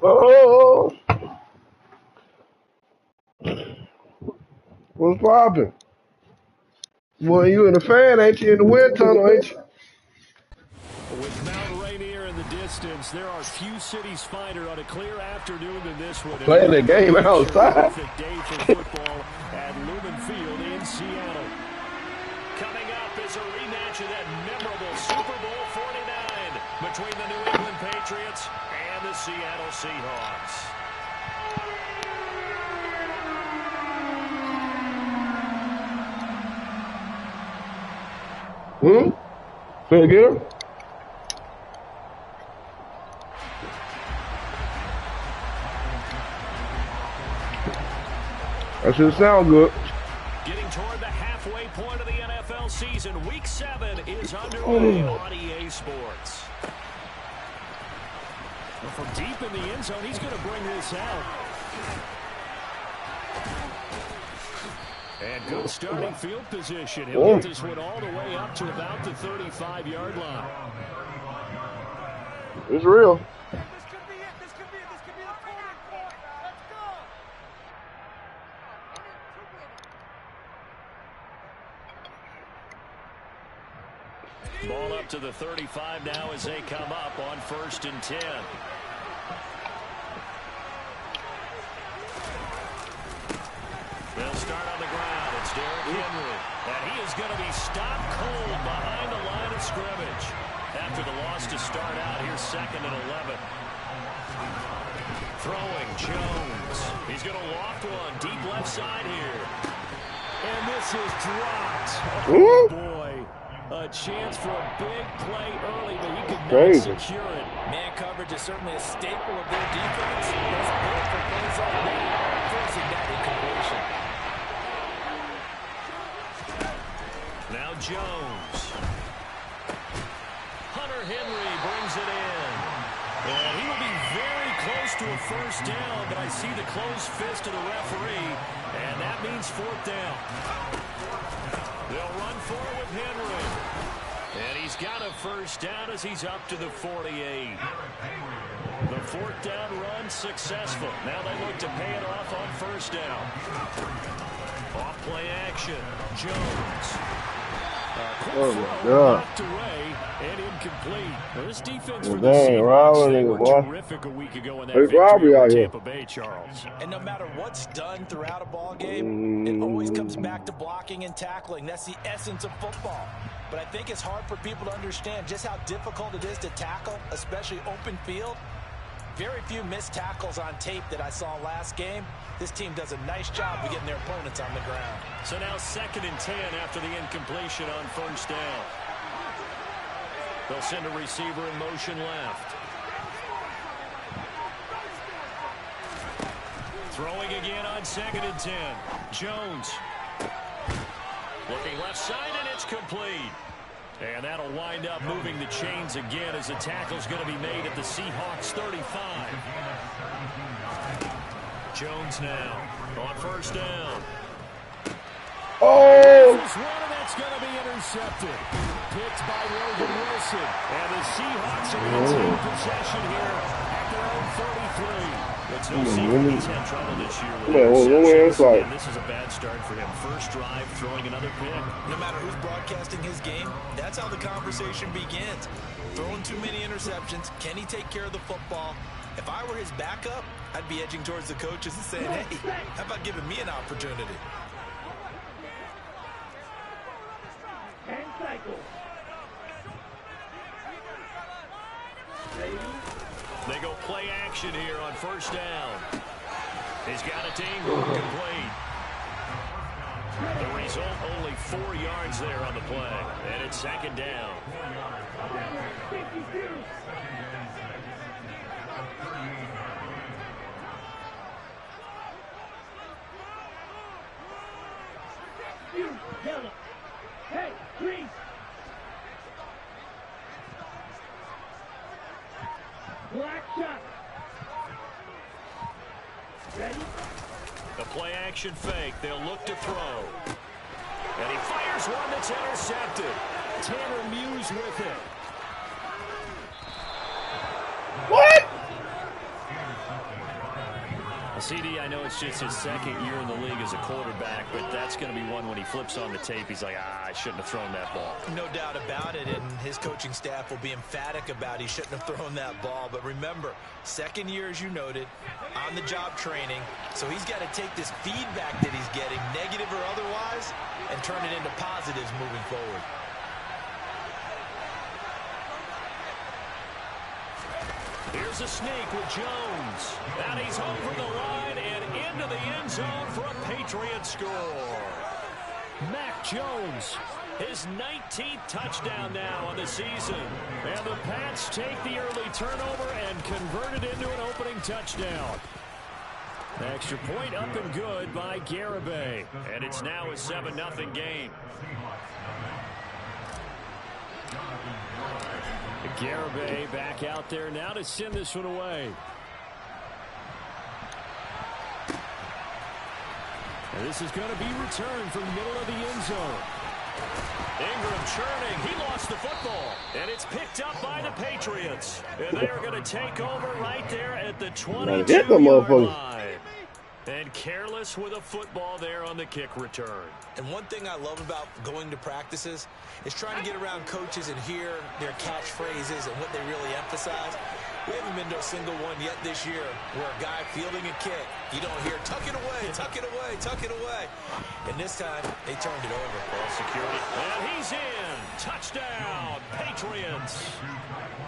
Oh, what's poppin'? Well, you in the fan, ain't you? In the wind tunnel, ain't you? With Mount Rainier in the distance, there are few cities finer on a clear afternoon than this one. Playing the game outside. Terrific day for football at Lumen Field in Seattle. Coming up is a rematch of that memorable Super Bowl 49 between the New England Patriots and the Seattle Seahawks. Say again? That should sound good. Getting toward the halfway point of the NFL season, Week 7 is underway on EA Sports. Well, from deep in the end zone, he's going to bring this out. And good starting field position. He'll get this one all the way up to about the 35-yard line. It's real. This could be it. This could be the turning point. Let's go. Ball up to the 35 now as they come up on 1st and 10. They'll start on the ground. It's Derrick Henry. And he is going to be stopped cold behind the line of scrimmage. After the loss to start out here, 2nd and 11. Throwing Jones. He's going to loft one deep left side here. And this is dropped. Oh, boy. A chance for a big play early, but he could not secure it. Man coverage is certainly a staple of their defense. It's built for plays like that, forcing that incompletion. Now Jones. Hunter Henry brings it in. And he will be very close to a 1st down, but I see the closed fist of the referee, and that means 4th down. They'll run for it with Henry. And he's got a 1st down as he's up to the 48. The 4th down run successful. Now they look to pay it off on 1st down. Off play action. Jones. Oh my God. Away and incomplete. Well, this defense for the Dang, Seahawks, they were terrific a week ago in that victory over Tampa Bay, Charles. And no matter what's done throughout a ball game, it always comes back to blocking and tackling. That's the essence of football. But I think it's hard for people to understand just how difficult it is to tackle, especially open field. Very few missed tackles on tape that I saw last game. This team does a nice job of getting their opponents on the ground. So now 2nd and 10 after the incompletion on 1st down. They'll send a receiver in motion left. Throwing again on 2nd and 10. Jones. Looking left side, and it's complete. And that'll wind up moving the chains again as the tackle's going to be made at the Seahawks 35. Jones now on 1st down. Oh! That's going to be intercepted. Picked by Logan Wilson. And the Seahawks are going to take possession here at their own 33. It's no secret he's had trouble this year with interceptions. And this is a bad start for him. First drive, throwing another pick. No matter who's broadcasting his game, that's how the conversation begins. Throwing too many interceptions. Can he take care of the football? If I were his backup, I'd be edging towards the coaches and saying, hey, how about giving me an opportunity? They go play action here on 1st down. He's got it to Ingram, complete. The result, only 4 yards there on the play. And it's 2nd down. Hey, please. Black shot. Ready? The play action fake. They'll look to throw. And he fires one that's intercepted. Tanner Muse with it. What? CD, I know it's just his second year in the league as a quarterback, but that's going to be one when he flips on the tape, he's like, I shouldn't have thrown that ball. No doubt about it, and his coaching staff will be emphatic about he shouldn't have thrown that ball. But remember, second year, as you noted, on-the-job training, so he's got to take this feedback that he's getting, negative or otherwise, and turn it into positives moving forward. Here's a sneak with Jones. And he's over the line and into the end zone for a Patriot score. Mac Jones, his 19th touchdown now on the season. And the Pats take the early turnover and convert it into an opening touchdown. Extra point up and good by Garibay. And it's now a 7-0 game. Garibay back out there now to send this one away. And this is going to be returned from the middle of the end zone. Ingram churning. He lost the football. And it's picked up by the Patriots. And they are going to take over right there at the 22-yard line. And careless with a football there on the kick return. And one thing I love about going to practices is trying to get around coaches and hear their catchphrases and what they really emphasize. We haven't been to a single one yet this year where a guy fielding a kick, you don't hear, tuck it away, tuck it away, tuck it away. And this time, they turned it over. Ball security. And he's in. Touchdown, Patriots.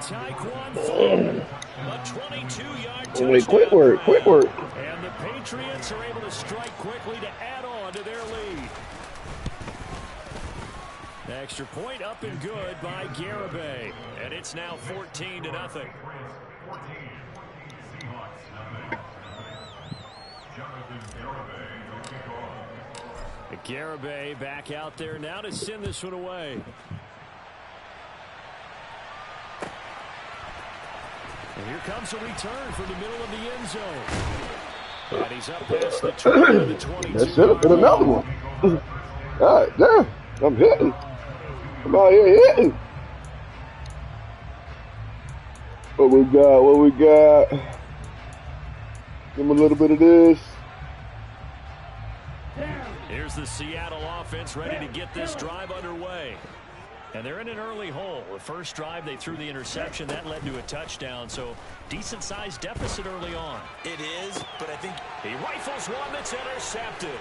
Tyquan Thornton, a 22-yard touchdown. Wait, quick work. And the Patriots are able to strike quickly to add on to their lead. Extra point up and good by Garibay. And it's now 14-0. Garibay back out there now to send this one away. And here comes a return from the middle of the end zone. And he's up past the 20 to the 22. That should have been another one. All right, there. I'm hitting. I'm out here hitting. What we got? Give him a little bit of this. Here's the Seattle offense ready to get this drive underway. And they're in an early hole. The first drive, they threw the interception. That led to a touchdown, so decent-sized deficit early on. It is, but I think he rifles one that's intercepted.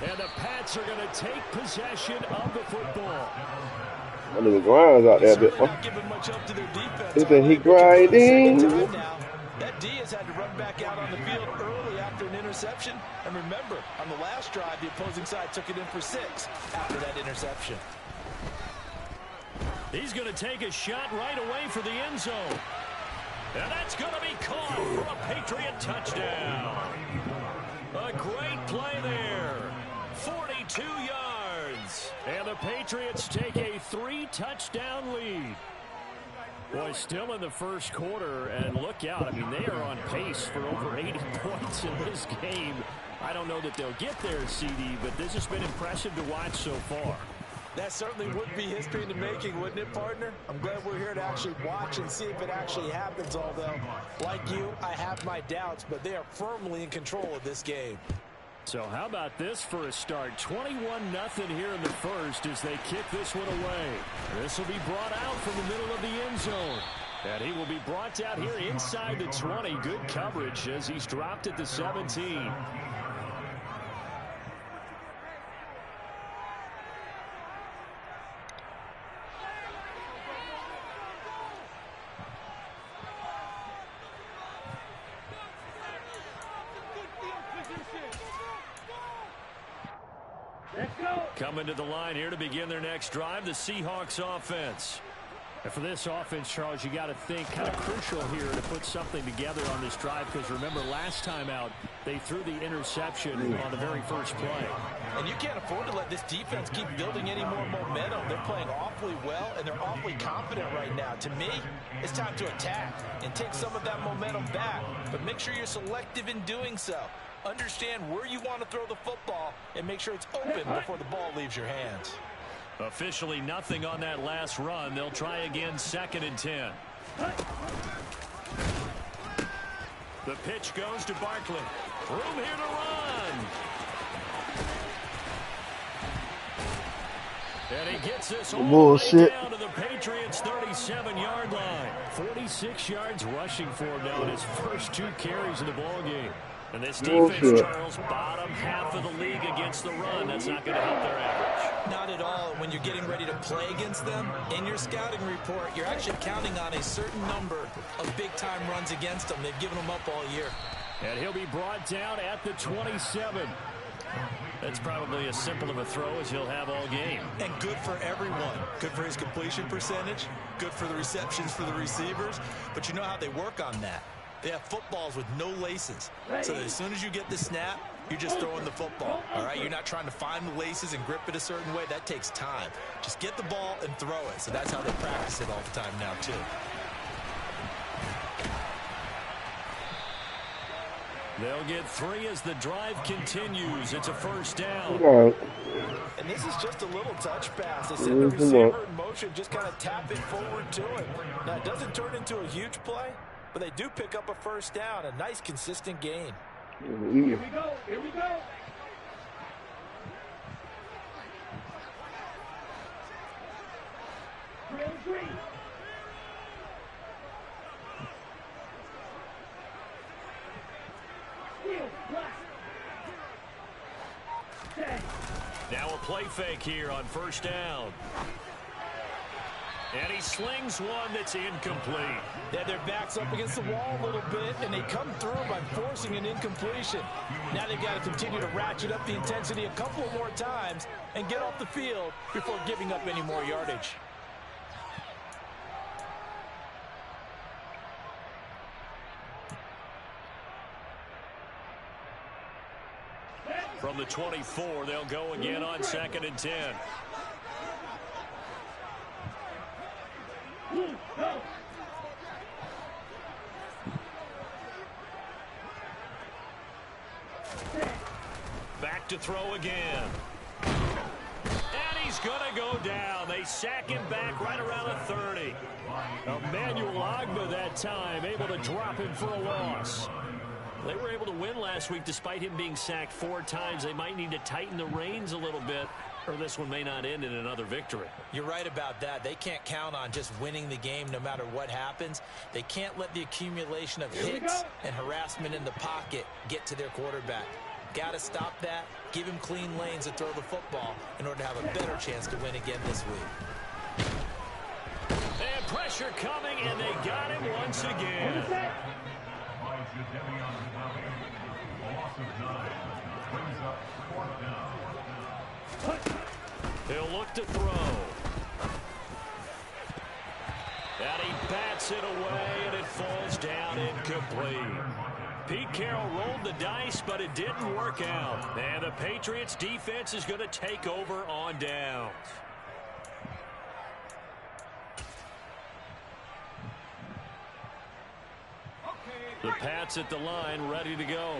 And the Pats are going to take possession of the football. One of the grinds out there. Not giving much up to their defense. Isn't he grinding? That Diaz had to run back out on the field early after an interception. And remember, on the last drive, the opposing side took it in for 6 after that interception. He's going to take a shot right away for the end zone. And that's going to be caught for a Patriot touchdown. A great play there. 42 yards. And the Patriots take a 3-touchdown lead. Boy, still in the first quarter, and look out. I mean, they are on pace for over 80 points in this game. I don't know that they'll get there, CD, but this has been impressive to watch so far. That certainly would be history in the making, wouldn't it, partner? I'm glad we're here to actually watch and see if it actually happens, although, like you, I have my doubts, but they are firmly in control of this game. So how about this for a start? 21-0 here in the first as they kick this one away. This will be brought out from the middle of the end zone. And he will be brought out here inside the 20. Good coverage as he's dropped at the 17. Coming to the line here to begin their next drive, the Seahawks offense. And for this offense, Charles, you got to think kind of crucial here to put something together on this drive, because remember last time out they threw the interception on the very first play. And you can't afford to let this defense keep building any more momentum. They're playing awfully well, and they're awfully confident right now. To me, it's time to attack and take some of that momentum back, but make sure you're selective in doing so. Understand where you want to throw the football and make sure it's open before the ball leaves your hands. Officially nothing on that last run. They'll try again, 2nd and 10. The pitch goes to Barkley. Room here to run. And he gets this all the way down to the Patriots' 37-yard line. 46 yards rushing for him now in his first 2 carries in the ballgame. And this defense, Charles, bottom half of the league against the run. That's not going to help their average. Not at all. When you're getting ready to play against them, in your scouting report, you're actually counting on a certain number of big-time runs against them. They've given them up all year. And he'll be brought down at the 27. That's probably as simple of a throw as he'll have all game. And good for everyone. Good for his completion percentage. Good for the receptions for the receivers. But you know how they work on that. They have footballs with no laces. So that as soon as you get the snap, you're just throwing the football. All right? You're not trying to find the laces and grip it a certain way. That takes time. Just get the ball and throw it. So that's how they practice it all the time now, too. They'll get 3 as the drive continues. It's a first down. And this is just a little touch pass. They send the receiver in motion, just kind of tap it forward to him. Now, it doesn't turn into a huge play, but they do pick up a first down. A nice, consistent gain. Here we go. Here we go. Green. Now a play fake here on first down. And he slings one that's incomplete. Yeah, their back's up against the wall a little bit, and they come through by forcing an incompletion. Now they've got to continue to ratchet up the intensity a couple more times and get off the field before giving up any more yardage. From the 24, they'll go again on 2nd and 10. Back to throw again. And he's going to go down. They sack him back right around the 30. Emmanuel Ogbah that time able to drop him for a loss. They were able to win last week despite him being sacked 4 times. They might need to tighten the reins a little bit, or this one may not end in another victory. You're right about that. They can't count on just winning the game no matter what happens. They can't let the accumulation of hits and harassment in the pocket get to their quarterback. Got to stop that, give him clean lanes to throw the football in order to have a better chance to win again this week. And pressure coming, and they got him once again. He'll look to throw. And he bats it away, and it falls down incomplete. Pete Carroll rolled the dice, but it didn't work out. And the Patriots defense is going to take over on downs. The Pats at the line, ready to go.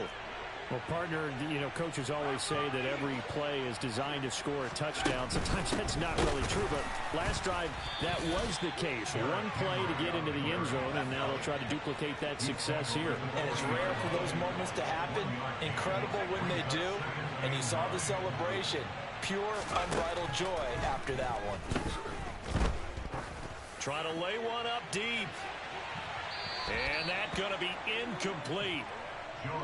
Well, partner, you know, coaches always say that every play is designed to score a touchdown. Sometimes that's not really true, but last drive, that was the case. One play to get into the end zone, and now they'll try to duplicate that success here. And it's rare for those moments to happen. Incredible when they do. And you saw the celebration. Pure, unbridled joy after that one. Trying to lay one up deep. And that's going to be incomplete.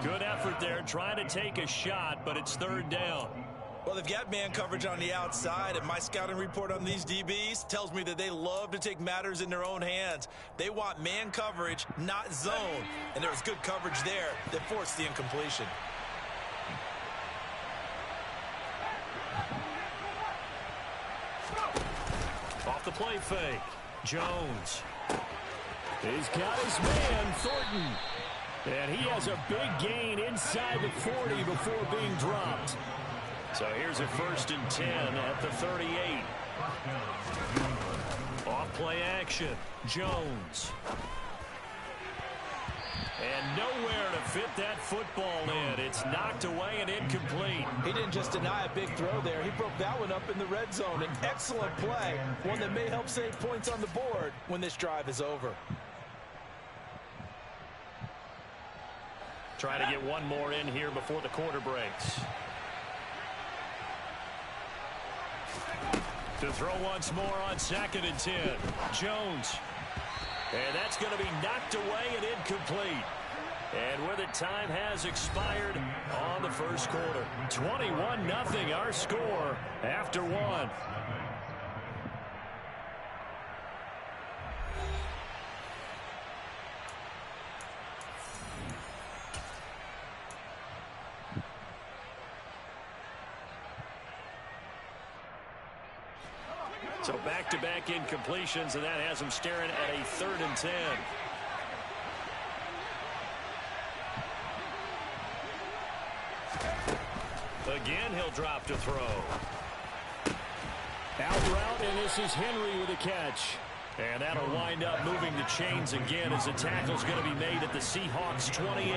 Good effort there, trying to take a shot, but it's 3rd down. Well, they've got man coverage on the outside, and my scouting report on these DBs tells me that they love to take matters in their own hands. They want man coverage, not zone. And there was good coverage there that forced the incompletion. Off the play fake. Jones. He's got his man, Thornton. And he has a big gain inside the 40 before being dropped. So here's a 1st and 10 at the 38. Off play action. Jones. And nowhere to fit that football in. It's knocked away and incomplete. He didn't just deny a big throw there. He broke that one up in the red zone. An excellent play. One that may help save points on the board when this drive is over. Try to get one more in here before the quarter breaks. To throw once more on 2nd and 10. Jones. And that's going to be knocked away and incomplete. And with it, time has expired on the first quarter. 21-0 our score after one. So back-to-back incompletions, and that has him staring at a 3rd and 10. Again, he'll drop to throw. Out route, and this is Henry with a catch. And that'll wind up moving the chains again as the tackle's going to be made at the Seahawks 28.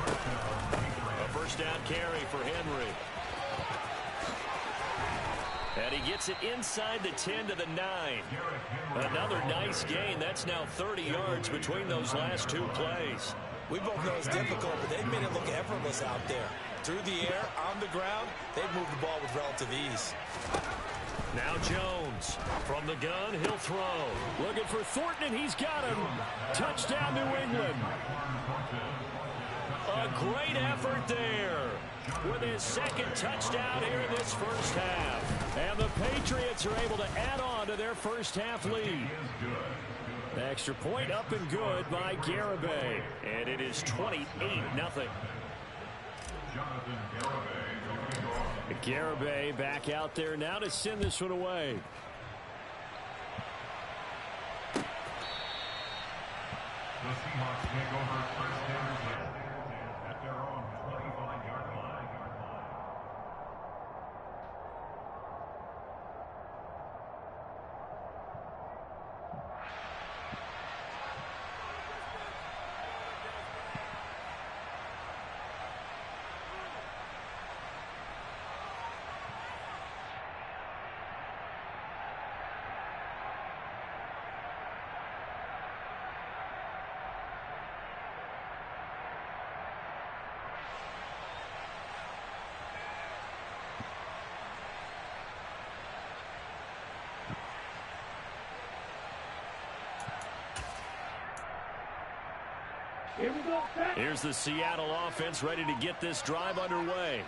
A first down carry for Henry. And he gets it inside the 10 to the 9. Another nice gain. That's now 30 yards between those last two plays. We both know it's difficult, but they've made it look effortless out there. Through the air, on the ground, they've moved the ball with relative ease. Now Jones. From the gun, he'll throw. Looking for Thornton, and he's got him. Touchdown, New England. A great effort there with his 2nd touchdown here in this first half. And the Patriots are able to add on to their first half lead. Extra point up and good by Garibay. And it is 28-0. Garibay back out there now to send this one away. The Seahawks take over first down at their own 25-yard line. Here we go. Here's the Seattle offense ready to get this drive underway.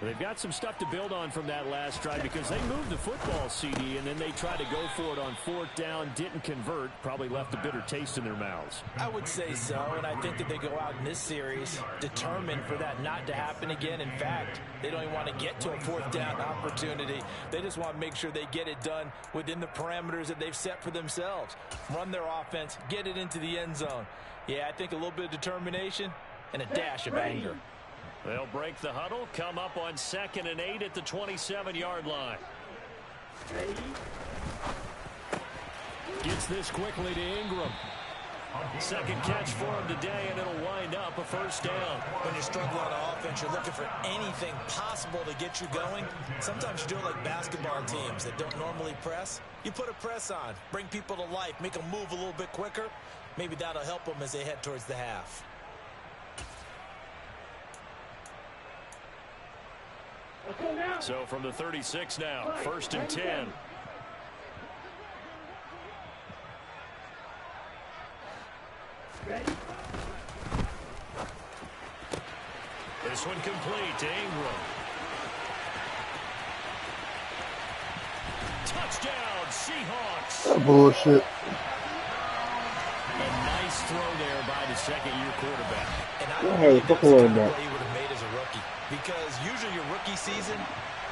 They've got some stuff to build on from that last drive because they moved the football, CD, and then they tried to go for it on 4th down, didn't convert, probably left a bitter taste in their mouths. I would say so, and I think that they go out in this series determined for that not to happen again. In fact, they don't even want to get to a 4th down opportunity. They just want to make sure they get it done within the parameters that they've set for themselves. Run their offense, get it into the end zone. Yeah, I think a little bit of determination and a dash of anger. They'll break the huddle, come up on 2nd and 8 at the 27-yard line. Gets this quickly to Ingram. 2nd catch for him today, and it'll wind up a first down. When you struggle on offense, you're looking for anything possible to get you going. Sometimes you do it like basketball teams that don't normally press. You put a press on, bring people to life, make them move a little bit quicker. Maybe that'll help them as they head towards the half. So from the 36 now, 1st and 10. This one complete to Ingram. Touchdown, Seahawks. Bullshit. A nice throw there by the 2nd-year quarterback. And I Go don't ahead, think fuck that's the around kind of that. play you would have made as a rookie. Because usually your rookie season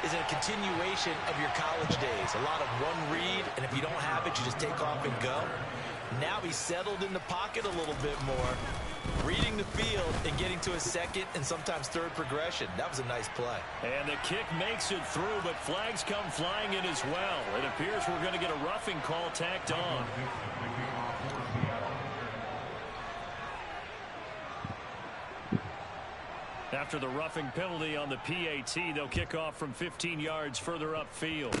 is a continuation of your college days. A lot of one read, and if you don't have it, you just take off and go. Now he's settled in the pocket a little bit more, reading the field and getting to a 2nd and sometimes 3rd progression. That was a nice play. And the kick makes it through, but flags come flying in as well. It appears we're going to get a roughing call tacked on. After the roughing penalty on the PAT, they'll kick off from 15 yards further upfield.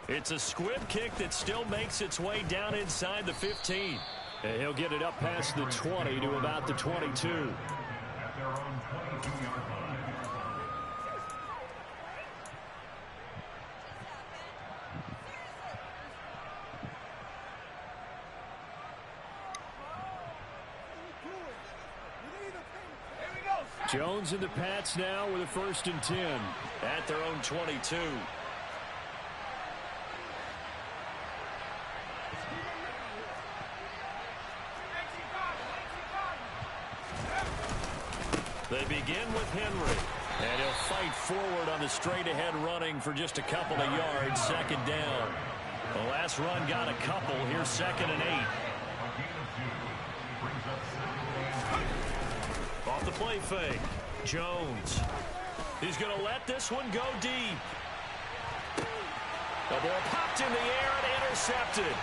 It's a squib kick that still makes its way down inside the 15. And he'll get it up past the 20 to about the 22. At their own 22-yard line. Jones and the Pats now with a 1st and 10 at their own 22. They begin with Henry. And he'll fight forward on the straight-ahead running for just a couple of yards. 2nd down. The last run got a couple. Here's 2nd and 8. Off the play fake. Jones. He's going to let this one go deep. The ball popped in the air and intercepted.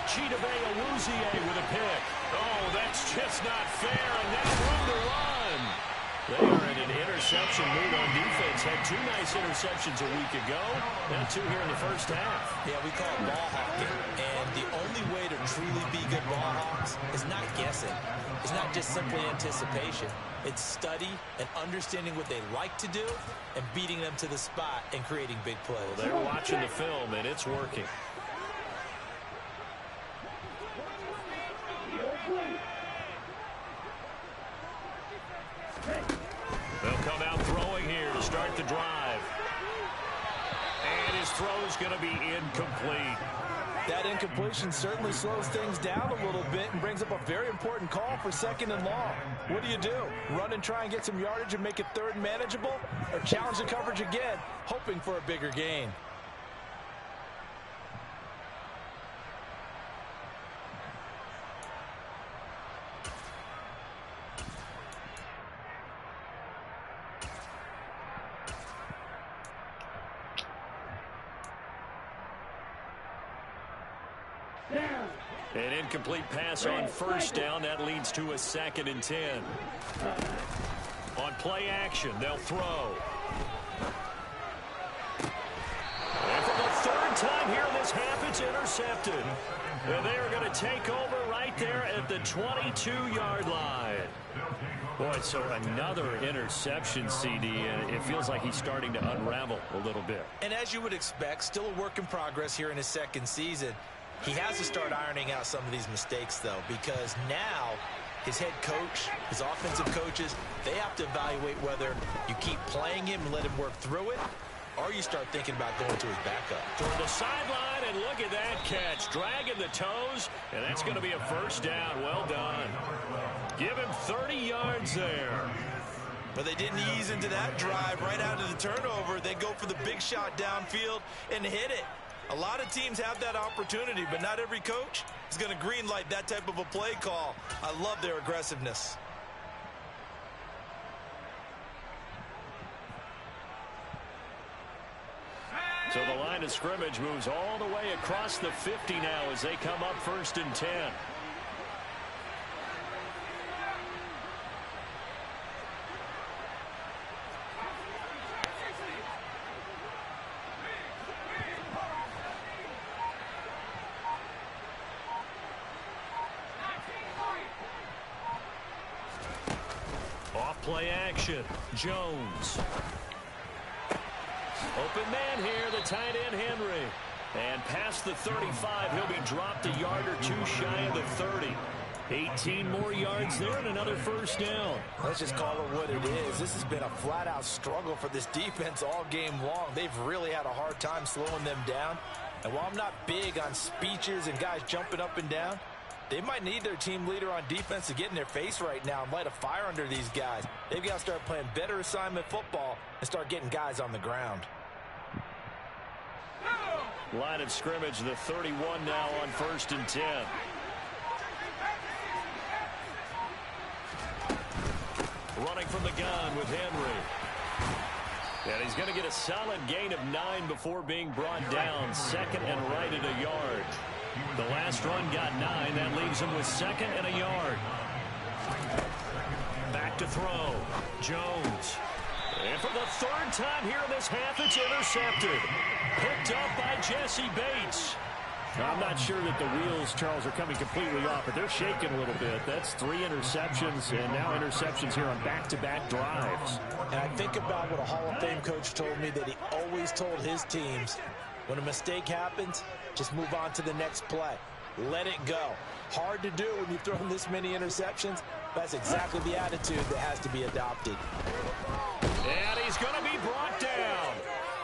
Chidobe Awuzie with a pick. Oh, that's just not fair, and now room to run. They are in an interception mood on defense. Had 2 nice interceptions a week ago. Now 2 here in the first half. Yeah, we call it ball hawking. And the only way to truly be good ball hawks is not guessing. It's not just simply anticipation. It's study and understanding what they like to do and beating them to the spot and creating big plays. Well, they're watching the film, and it's working. They'll come out throwing here to start the drive. And his throw's going to be incomplete. That incompletion certainly slows things down a little bit and brings up a very important call for 2nd and long. What do? Run and try and get some yardage and make it 3rd manageable? Or challenge the coverage again, hoping for a bigger gain? An incomplete pass on 1st down. That leads to a 2nd and 10. On play action, they'll throw. And for the 3rd time here in this half, it's intercepted. And they are going to take over right there at the 22-yard line. Boy, so another interception, CD. It feels like he's starting to unravel a little bit. And as you would expect, still a work in progress here in his 2nd season. He has to start ironing out some of these mistakes, though, because now his head coach, his offensive coaches, they have to evaluate whether you keep playing him and let him work through it, or you start thinking about going to his backup. Toward the sideline, and look at that catch. Dragging the toes, and that's going to be a 1st down. Well done. Give him 30 yards there. But they didn't ease into that drive right out of the turnover. They go for the big shot downfield and hit it. A lot of teams have that opportunity, but not every coach is going to greenlight that type of a play call. I love their aggressiveness. So the line of scrimmage moves all the way across the 50 now as they come up 1st and 10. Play action. Jones. Open man here, the tight end Henry. And past the 35, he'll be dropped a yard or 2 shy of the 30. 18 more yards there and another 1st down. Let's just call it what it is. This has been a flat-out struggle for this defense all game long. They've really had a hard time slowing them down. And while I'm not big on speeches and guys jumping up and down, they might need their team leader on defense to get in their face right now and light a fire under these guys. They've got to start playing better assignment football and start getting guys on the ground. Line of scrimmage, the 31 now on 1st and 10. Running from the gun with Henry. And he's going to get a solid gain of 9 before being brought down. 2nd and right at a yard. The last run got 9. That leaves him with 2nd and a yard. Back to throw. Jones. And for the 3rd time here in this half, it's intercepted. Picked up by Jesse Bates. I'm not sure that the wheels, Charles, are coming completely off, but they're shaking a little bit. That's 3 interceptions, and now interceptions here on back-to-back drives. And I think about what a Hall of Fame coach told me, that he always told his teams, when a mistake happens, just move on to the next play. Let it go. Hard to do when you throw this many interceptions. That's exactly the attitude that has to be adopted. And he's going to be brought down.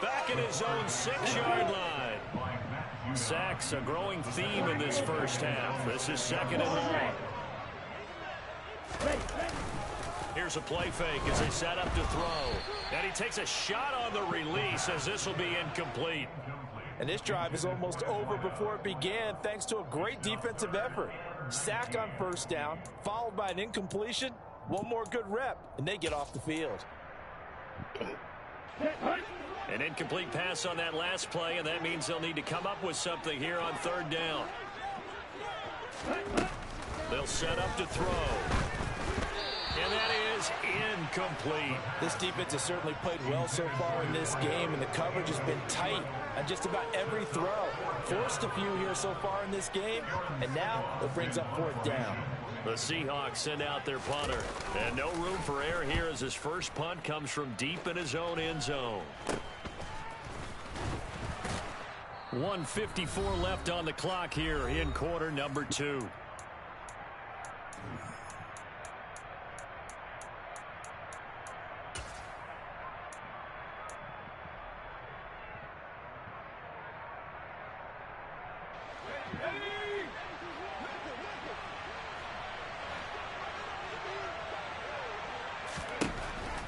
Back at his own 6-yard line. Sacks, a growing theme in this first half. This is 2nd and long. Here's a play fake as they set up to throw. And he takes a shot on the release as this will be incomplete. And this drive is almost over before it began thanks to a great defensive effort. Sack on 1st down, followed by an incompletion. One more good rep, and they get off the field. An incomplete pass on that last play, and that means they'll need to come up with something here on 3rd down. They'll set up to throw. And that is incomplete. This defense has certainly played well so far in this game, and the coverage has been tight on just about every throw. Forced a few here so far in this game, and now it brings up 4th down. The Seahawks send out their punter. And no room for error here as his first punt comes from deep in his own end zone. 1:54 left on the clock here in quarter number 2.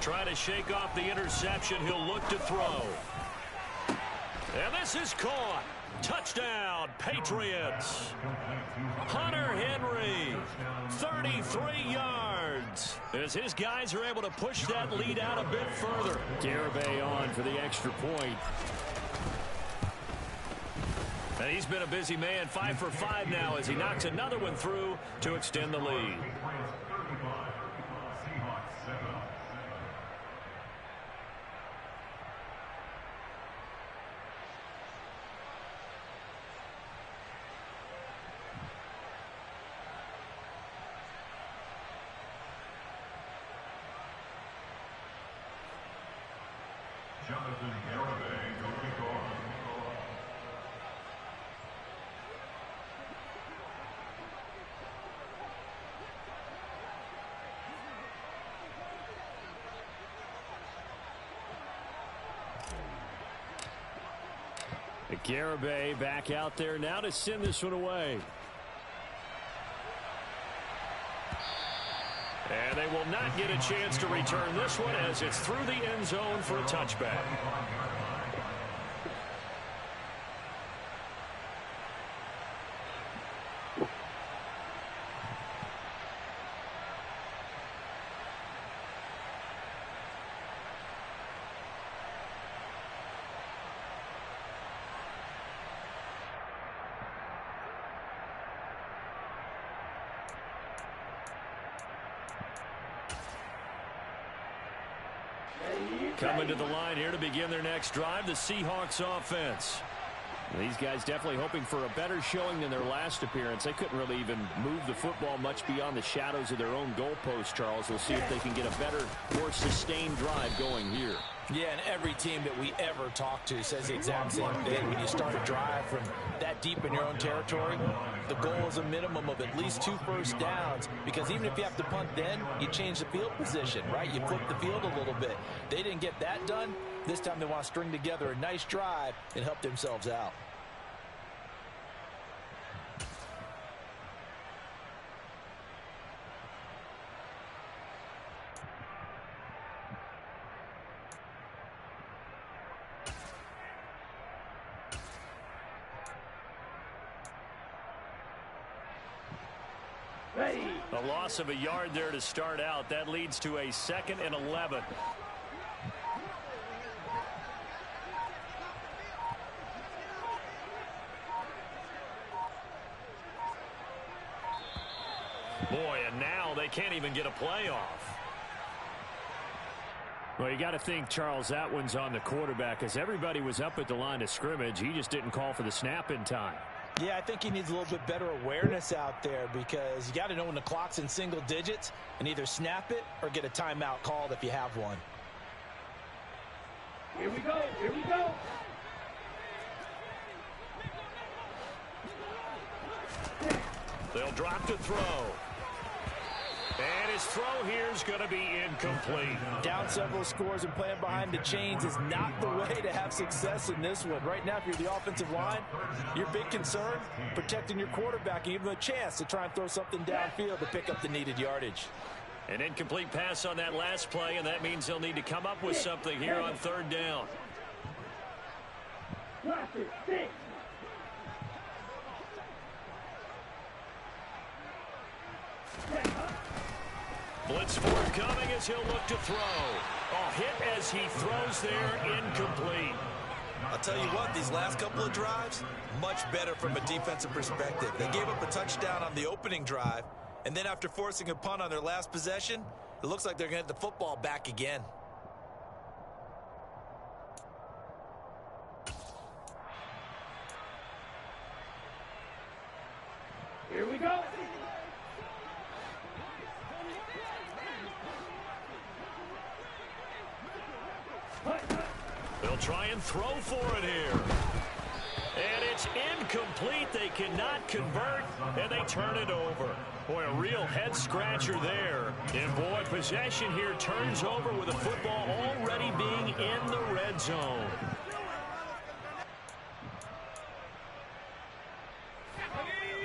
Trying to shake off the interception. He'll look to throw. And this is caught. Touchdown, Patriots. Hunter Henry, 33 yards. As his guys are able to push that lead out a bit further. Garibay on for the extra point. And he's been a busy man, 5 for 5 now as he knocks another one through to extend the lead. Garibay back out there now to send this one away. And they will not get a chance to return this one as it's through the end zone for a touchback. Coming to the line here to begin their next drive, the Seahawks offense. These guys definitely hoping for a better showing than their last appearance. They couldn't really even move the football much beyond the shadows of their own goalpost, Charles. We'll see if they can get a better, more sustained drive going here. Yeah, and every team that we ever talk to says the exact same thing. When you start a drive from that deep in your own territory, the goal is a minimum of at least 2 first downs, because even if you have to punt then, you change the field position, right? You flip the field a little bit. They didn't get that done. This time they want to string together a nice drive and help themselves out. A loss of a yard there to start out. That leads to a 2nd and 11. Boy, and now they can't even get a play off. Well, you got to think, Charles, that one's on the quarterback, as everybody was up at the line of scrimmage. He just didn't call for the snap in time. Yeah, I think he needs a little bit better awareness out there because you got to know when the clock's in single digits and either snap it or get a timeout called if you have one. Here we go. Here we go. They'll drop to throw. And his throw here is going to be incomplete. Down several scores and playing behind the chains is not the way to have success in this one. Right now, if you're the offensive line, your big concern, protecting your quarterback and give him a chance to try and throw something downfield to pick up the needed yardage. An incomplete pass on that last play, and that means they'll need to come up with something here on third down. Watch it. 6. Blitz forthcoming as he'll look to throw. A hit as he throws there, incomplete. I'll tell you what, these last couple of drives, much better from a defensive perspective. They gave up a touchdown on the opening drive, and then after forcing a punt on their last possession, it looks like they're going to get the football back again. Here we go. They'll try and throw for it here. And it's incomplete. They cannot convert, and they turn it over. Boy, a real head-scratcher there. And, boy, possession here turns over with the football already being in the red zone.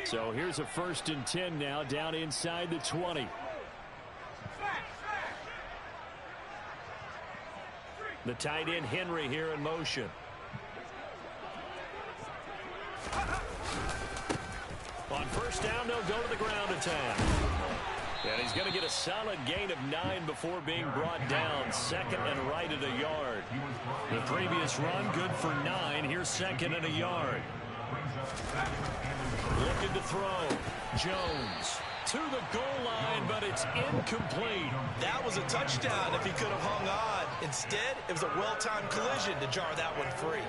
So here's a 1st and 10 now, down inside the 20. The tight end Henry here in motion. On 1st down, they'll go to the ground attack. And he's going to get a solid gain of 9 before being brought down. 2nd and right at a yard. The previous run, good for 9. Here's 2nd and a yard. Looking to throw. Jones to the goal line, but it's incomplete. That was a touchdown if he could have hung on. Instead, it was a well-timed collision to jar that one free.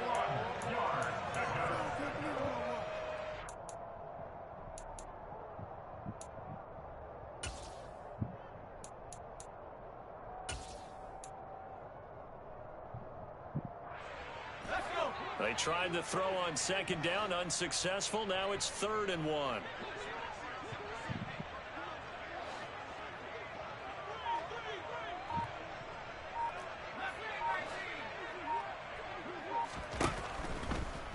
They tried to throw on 2nd down, unsuccessful. Now it's 3rd and 1.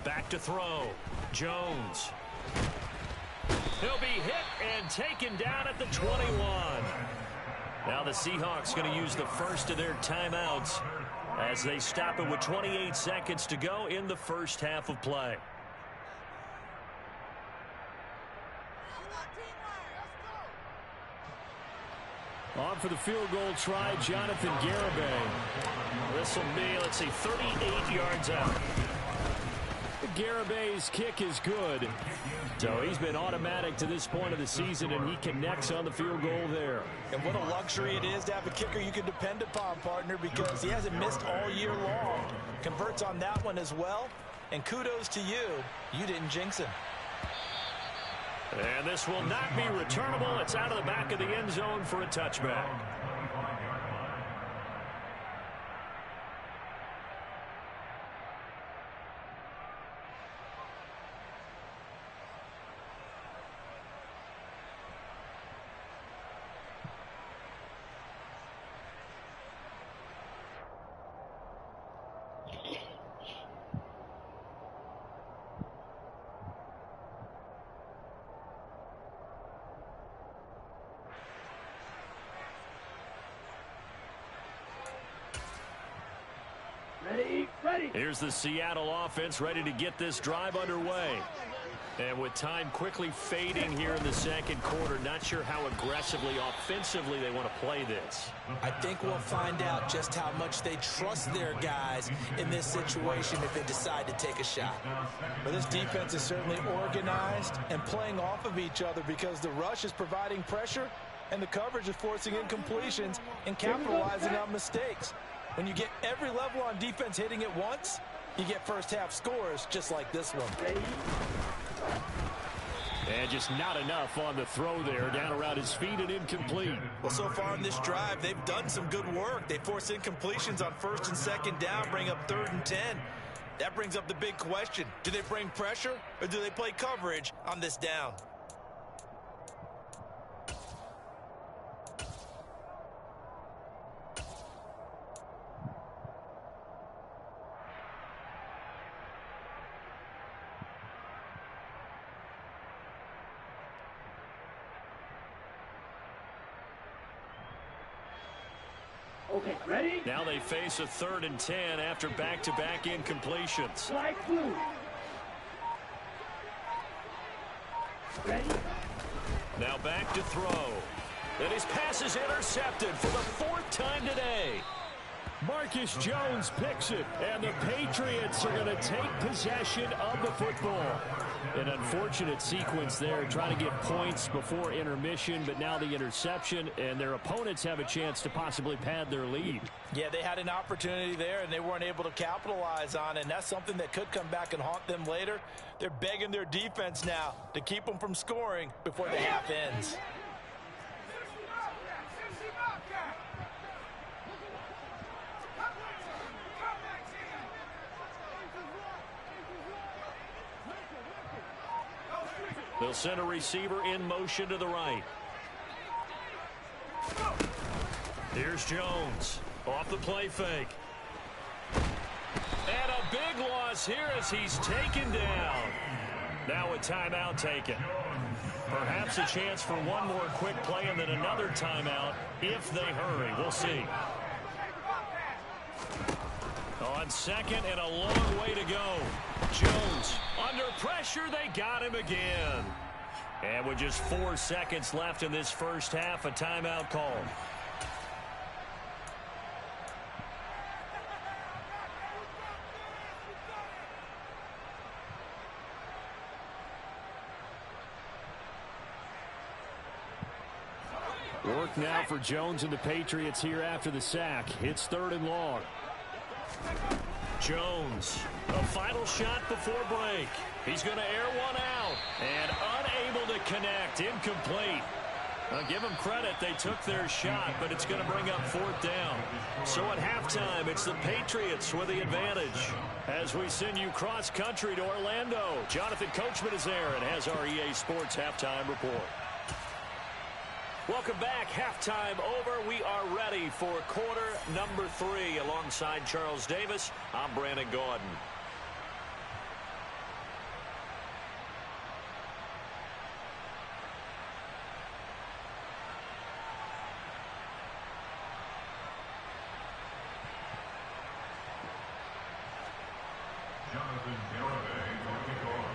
Back to throw. Jones. He'll be hit and taken down at the 21. Now the Seahawks going to use the first of their timeouts as they stop it with 28 seconds to go in the first half of play. On for the field goal try, Jonathan Garibay. This will be, let's see, 38 yards out. Garibay's kick is good. So he's been automatic to this point of the season, and he connects on the field goal there. And what a luxury it is to have a kicker you can depend upon, partner, because he hasn't missed all year long. Converts on that one as well. And kudos to you. You didn't jinx him. And this will not be returnable. It's out of the back of the end zone for a touchback. Ready. Here's the Seattle offense ready to get this drive underway. And with time quickly fading here in the second quarter, not sure how aggressively, offensively they want to play this. I think we'll find out just how much they trust their guys in this situation if they decide to take a shot. But this defense is certainly organized and playing off of each other because the rush is providing pressure and the coverage is forcing incompletions and capitalizing on mistakes. When you get every level on defense hitting it once, you get first half scores just like this one. Ready. And just not enough on the throw there. Down around his feet and incomplete. Well, so far in this drive, they've done some good work. They force incompletions on 1st and 2nd down, bring up 3rd and 10. That brings up the big question. Do they bring pressure or do they play coverage on this down? Okay, ready? Now they face a 3rd and 10 after back-to-back incompletions. Flag blue. Ready? Now back to throw. And his pass is intercepted for the 4th time today. Marcus Jones picks it, and the Patriots are going to take possession of the football. An unfortunate sequence there, trying to get points before intermission, but now the interception, and their opponents have a chance to possibly pad their lead. Yeah, they had an opportunity there, and they weren't able to capitalize on it, and that's something that could come back and haunt them later. They're begging their defense now to keep them from scoring before the half ends. They'll send a receiver in motion to the right. Here's Jones. Off the play fake. And a big loss here as he's taken down. Now a timeout taken. Perhaps a chance for one more quick play and then another timeout if they hurry. We'll see. On 2nd and a long way to go. Jones under pressure. They got him again. And with just 4 seconds left in this first half, a timeout call. Work now for Jones and the Patriots here after the sack. It's 3rd and long. Jones, a final shot before break. He's going to air one out and unable to connect. Incomplete. I'll give them credit. They took their shot, but it's going to bring up 4th down. So at halftime, it's the Patriots with the advantage. As we send you cross-country to Orlando, Jonathan Coachman is there and has our EA Sports halftime report. Welcome back. Halftime over. We are ready for quarter number 3. Alongside Charles Davis, I'm Brandon Gordon. Jonathan Garibay will kick off.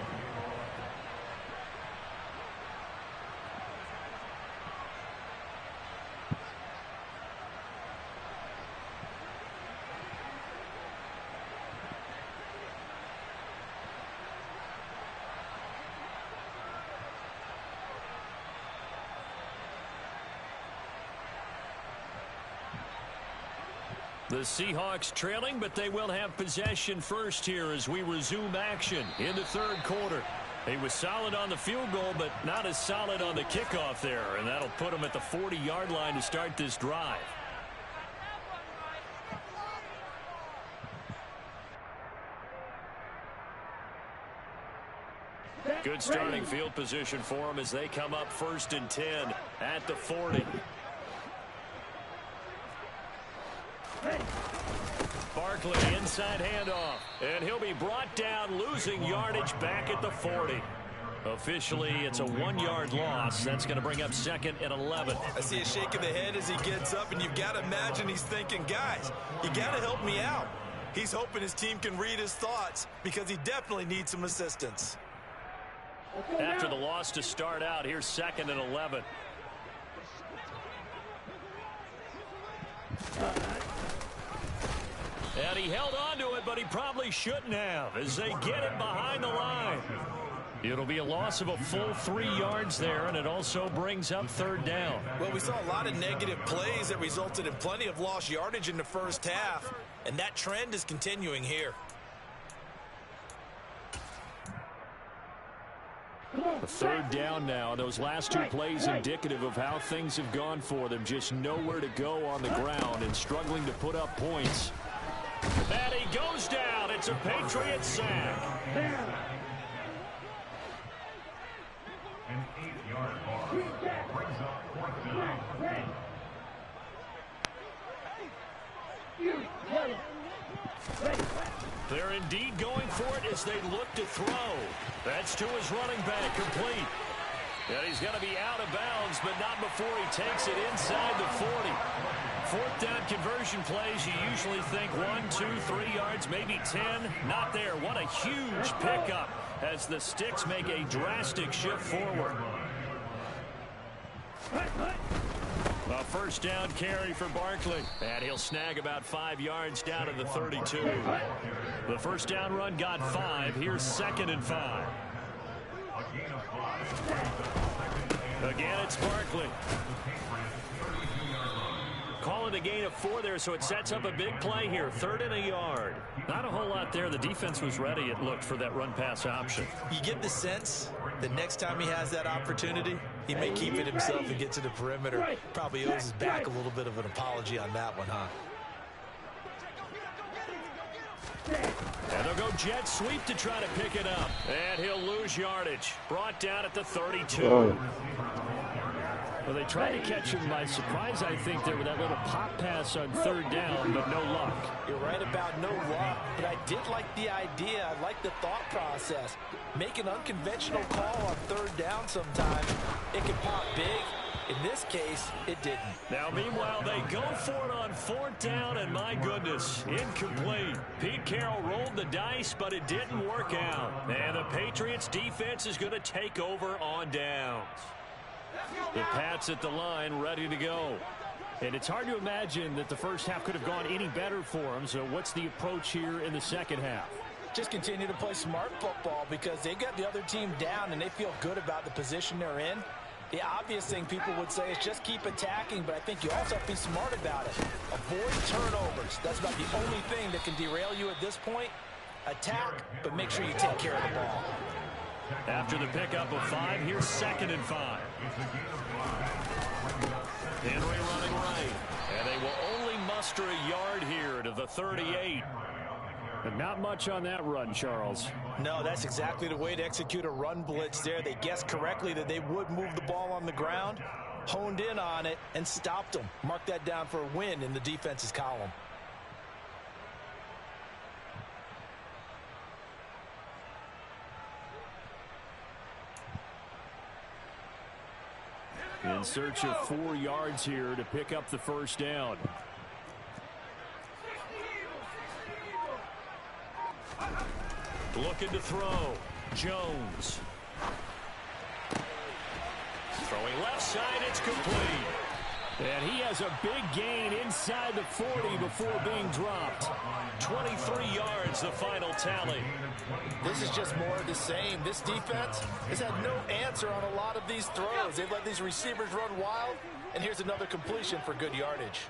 The Seahawks trailing, but they will have possession first here as we resume action in the 3rd quarter. He was solid on the field goal, but not as solid on the kickoff there, and that'll put him at the 40-yard line to start this drive. Good starting field position for them as they come up 1st and 10 at the 40. Barkley inside handoff, and he'll be brought down, losing yardage back at the 40. Officially, it's a 1-yard loss. That's going to bring up 2nd and 11. I see a shake of the head as he gets up, and you've got to imagine he's thinking, guys, you got to help me out. He's hoping his team can read his thoughts because he definitely needs some assistance. After the loss to start out, here's 2nd and 11. And he held on to it, but he probably shouldn't have as they get it behind the line. It'll be a loss of a full 3 yards there, and it also brings up 3rd down. Well, we saw a lot of negative plays that resulted in plenty of lost yardage in the first half, and that trend is continuing here. A third down now. Those last two plays indicative of how things have gone for them. Just nowhere to go on the ground and struggling to put up points. And he goes down. It's a Patriot sack. An 8-yard loss. Brings up fourth down. They're indeed going for it as they look to throw. That's to his running back, complete. And he's going to be out of bounds, but not before he takes it inside the 40. Fourth down conversion plays, you usually think 1, 2, 3 yards, maybe 10. Not there. What a huge pickup as the Sticks make a drastic shift forward. A first down carry for Barkley. And he'll snag about 5 yards down to the 32. The first down run got 5. Here's 2nd and 5. Again, it's Barkley. Call it a gain of 4 there, so it sets up a big play here. 3rd and a yard. Not a whole lot there. The defense was ready, it looked, for that run-pass option. You get the sense that next time he has that opportunity, he may keep it himself and get to the perimeter. Probably owes his back a little bit of an apology on that one, huh? And they'll go jet sweep to try to pick it up. And he'll lose yardage. Brought down at the 32. Oh. Well, they tried to catch him by surprise, I think, there with that little pop pass on 3rd down, but no luck. You're right about no luck, but I did like the idea. I like the thought process. Make an unconventional call on 3rd down sometimes. It can pop big. In this case, it didn't. Now, meanwhile, they go for it on 4th down, and my goodness, incomplete. Pete Carroll rolled the dice, but it didn't work out. And the Patriots defense is going to take over on downs. The Pats at the line, ready to go. And it's hard to imagine that the first half could have gone any better for them. So what's the approach here in the second half? Just continue to play smart football because they got the other team down and they feel good about the position they're in. The obvious thing people would say is just keep attacking, but I think you also have to be smart about it. Avoid turnovers. That's about the only thing that can derail you at this point. Attack, but make sure you take care of the ball. After the pickup of 5, here's 2nd and 5. Henry running right. And they will only muster a yard here to the 38. And not much on that run, Charles. No, that's exactly the way to execute a run blitz there. They guessed correctly that they would move the ball on the ground, honed in on it, and stopped them. Mark that down for a win in the defense's column. In search of 4 yards here to pick up the first down. Looking to throw. Jones. Throwing left side, it's complete. And he has a big gain inside the 40 before being dropped. 23 yards, the final tally. This is just more of the same. This defense has had no answer on a lot of these throws. They've let these receivers run wild, and here's another completion for good yardage.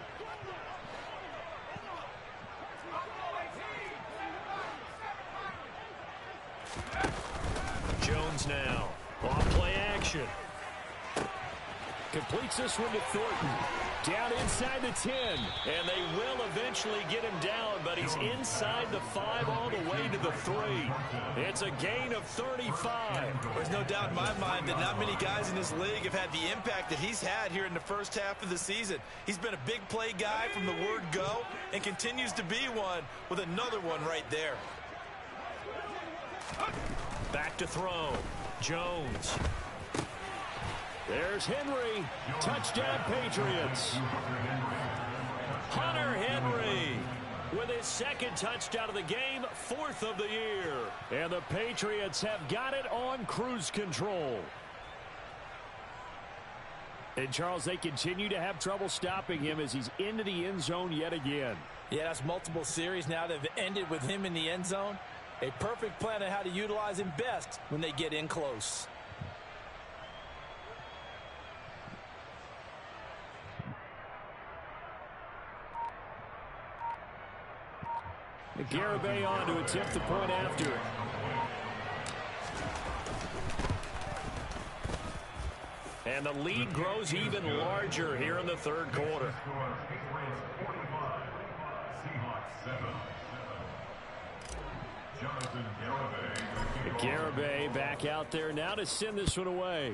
Jones now. Off play action. Completes this one to Thornton. Down inside the 10. And they will eventually get him down, but he's inside the 5 all the way to the 3. It's a gain of 35. There's no doubt in my mind that not many guys in this league have had the impact that he's had here in the first half of the season. He's been a big play guy from the word go and continues to be one with another one right there. Back to throw. Jones. There's Henry. Touchdown, Patriots. Hunter Henry with his 2nd touchdown of the game, 4th of the year. And the Patriots have got it on cruise control. And, Charles, they continue to have trouble stopping him as he's into the end zone yet again. Yeah, that's multiple series now that have ended with him in the end zone. A perfect plan on how to utilize him best when they get in close. Garibay on to attempt the point after. And the lead grows even larger here in the third quarter. Garibay back out there now to send this one away.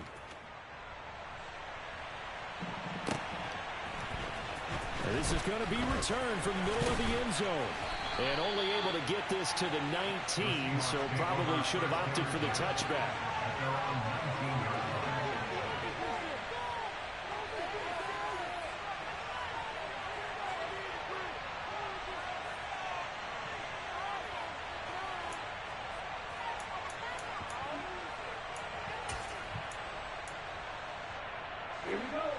And this is going to be returned from the middle of the end zone. And only able to get this to the 19, so probably should have opted for the touchback.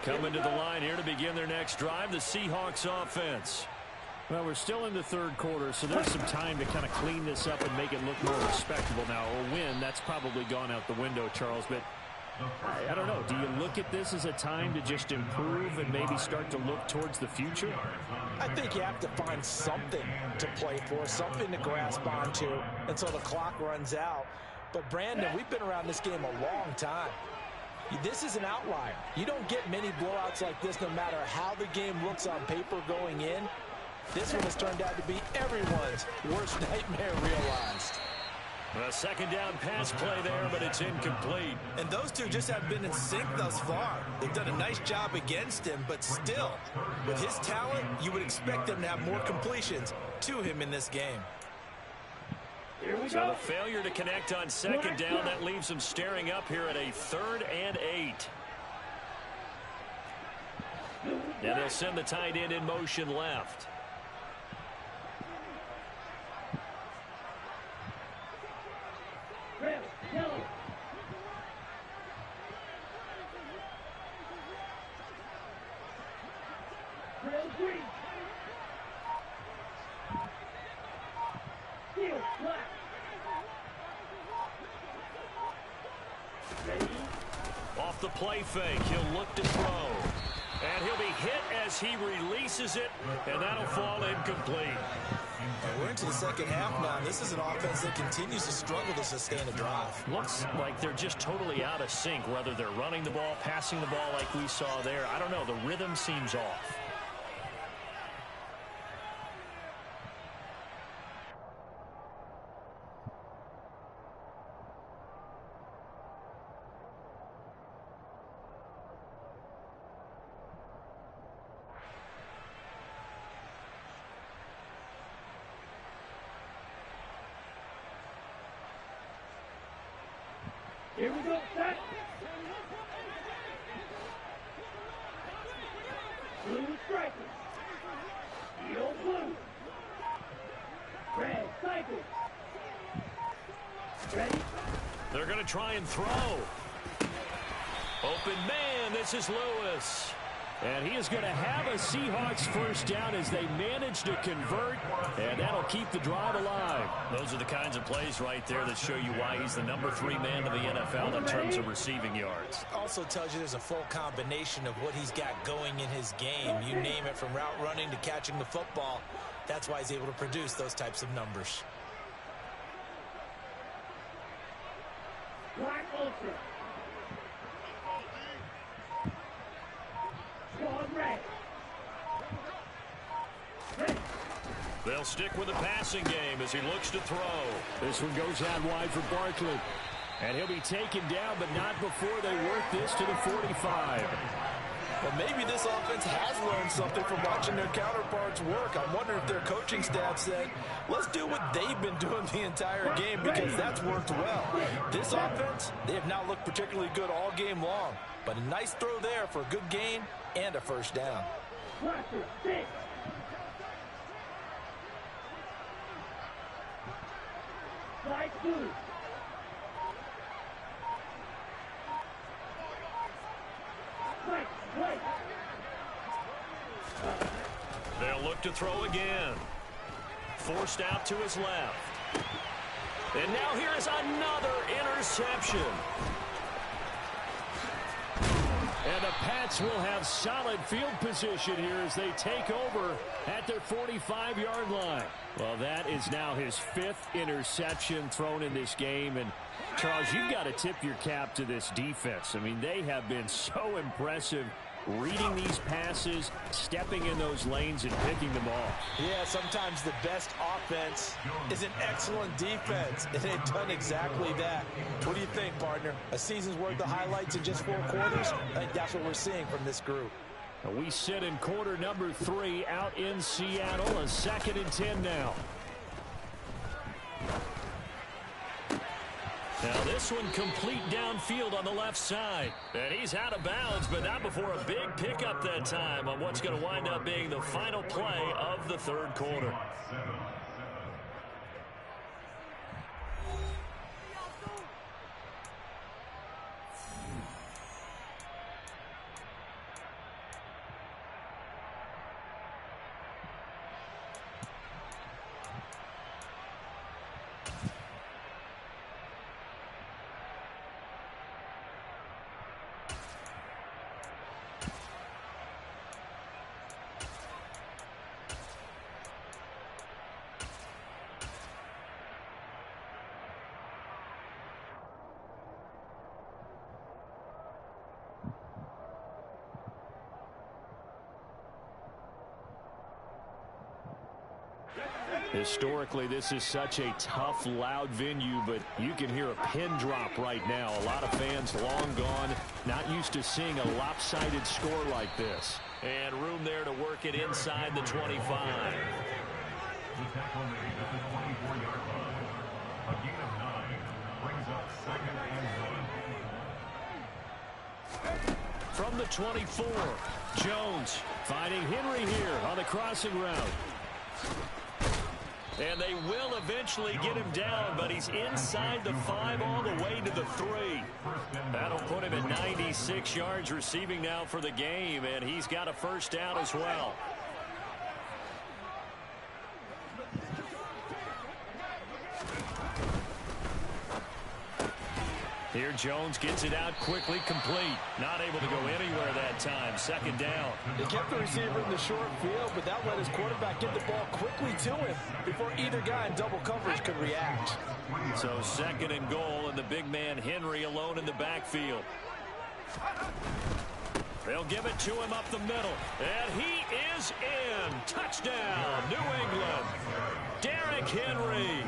Coming to the line here to begin their next drive, the Seahawks offense. Well, we're still in the third quarter, so there's some time to kind of clean this up and make it look more respectable now. A win, that's probably gone out the window, Charles, but I don't know. Do you look at this as a time to just improve and maybe start to look towards the future? I think you have to find something to play for, something to grasp onto until the clock runs out. But, Brandon, we've been around this game a long time. This is an outlier. You don't get many blowouts like this no matter how the game looks on paper going in. This one has turned out to be everyone's worst nightmare realized. A second down pass play there, but it's incomplete. And those two just have been in sync thus far. They've done a nice job against him, but still, with his talent, you would expect them to have more completions to him in this game. So the failure to connect on second down, that leaves them staring up here at a 3rd and 8. And they'll send the tight end in motion left. Off the play fake, he'll look to throw. And he'll be hit as he releases it, and that'll fall incomplete. We're into the second half now. This is an offense that continues to struggle to sustain a drive. Looks like they're just totally out of sync, whether they're running the ball, passing the ball like we saw there. I don't know. The rhythm seems off. Here we go, set. Blue striker. Steel blue. Red cycle. Ready? They're going to try and throw. Open man, this is Lewis. And he is going to have a Seahawks first down as they manage to convert, and that'll keep the drive alive. Those are the kinds of plays right there that show you why he's the number 3 man of the NFL in terms of receiving yards. Also tells you there's a full combination of what he's got going in his game. You name it, from route running to catching the football. That's why he's able to produce those types of numbers. Black Ultra. They'll stick with the passing game as he looks to throw. This one goes out wide for Barkley. And he'll be taken down, but not before they work this to the 45. Well, maybe this offense has learned something from watching their counterparts work. I wonder if their coaching staff said, let's do what they've been doing the entire game, because that's worked well. This offense, they have not looked particularly good all game long. But a nice throw there for a good gain and a first down. Light blue. White. They'll look to throw again. Forced out to his left. And now here's another interception. And the Pats will have solid field position here as they take over at their 45-yard line. Well, that is now his 5th interception thrown in this game. And, Charles, you've got to tip your cap to this defense. I mean, they have been so impressive reading these passes, stepping in those lanes, and picking them off. Yeah, sometimes the best offense is an excellent defense, and they've done exactly that. What do you think, partner? A season's worth of highlights in just 4 quarters? I think that's what we're seeing from this group. We sit in quarter number 3 out in Seattle, a 2nd and 10 now. Now this one complete downfield on the left side. And he's out of bounds, but not before a big pickup that time on what's going to wind up being the final play of the 3rd quarter. Historically, this is such a tough, loud venue, but you can hear a pin drop right now. A lot of fans long gone, not used to seeing a lopsided score like this. And room there to work it inside the 25. The tackle made at the 24-yard line. A gain of 9 brings up 2nd and 1. From the 24, Jones finding Henry here on the crossing route. And they will eventually get him down, but he's inside the 5 all the way to the 3. That'll put him at 96 yards receiving now for the game, and he's got a 1st down as well. Here Jones gets it out quickly, complete. Not able to go anywhere that time. 2nd down. He kept the receiver in the short field, but that let his quarterback get the ball quickly to him before either guy in double coverage could react. So 2nd and goal, and the big man Henry alone in the backfield. They'll give it to him up the middle. And he is in. Touchdown, New England. Derrick Henry,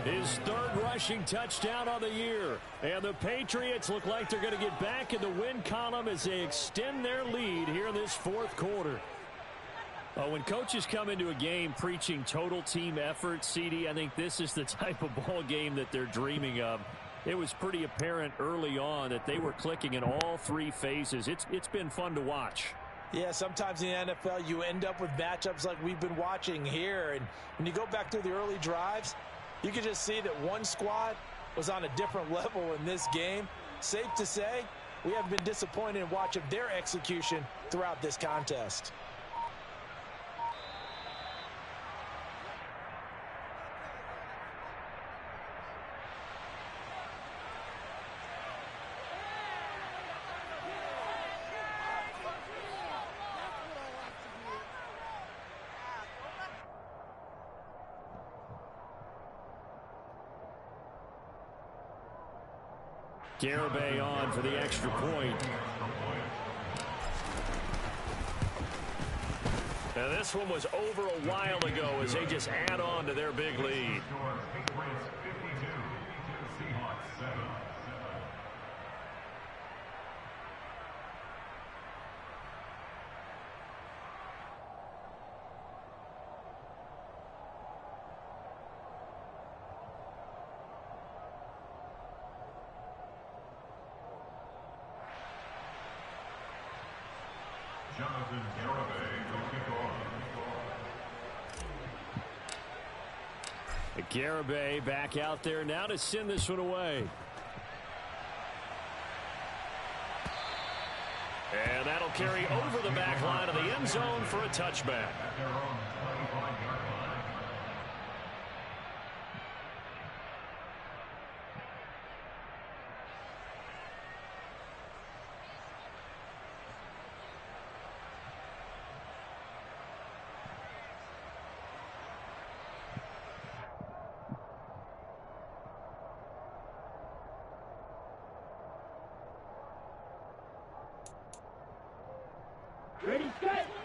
his 3rd rushing touchdown on the year. And the Patriots look like they're going to get back in the win column as they extend their lead here in this 4th quarter. When coaches come into a game preaching total team effort, CD, I think this is the type of ball game that they're dreaming of. It was pretty apparent early on that they were clicking in all 3 phases. It's been fun to watch. Yeah, sometimes in the NFL you end up with matchups like we've been watching here. And when you go back through the early drives, you can just see that one squad was on a different level in this game. Safe to say, we have been disappointed in watching their execution throughout this contest. Garibay on for the extra point. Now this one was over a while ago as they just add on to their big lead. Patriots 52, Seahawks 7. Jonathan Garibay will kick off. Garibay back out there now to send this one away. And that'll carry over the back line of the end zone for a touchback. At their own 25-yard line.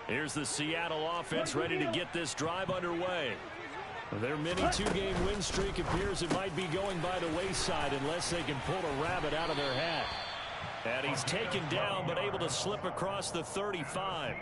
Here's the Seattle offense ready to get this drive underway. Their mini two-game win streak appears it might be going by the wayside unless they can pull a rabbit out of their hat. And he's taken down but able to slip across the 35.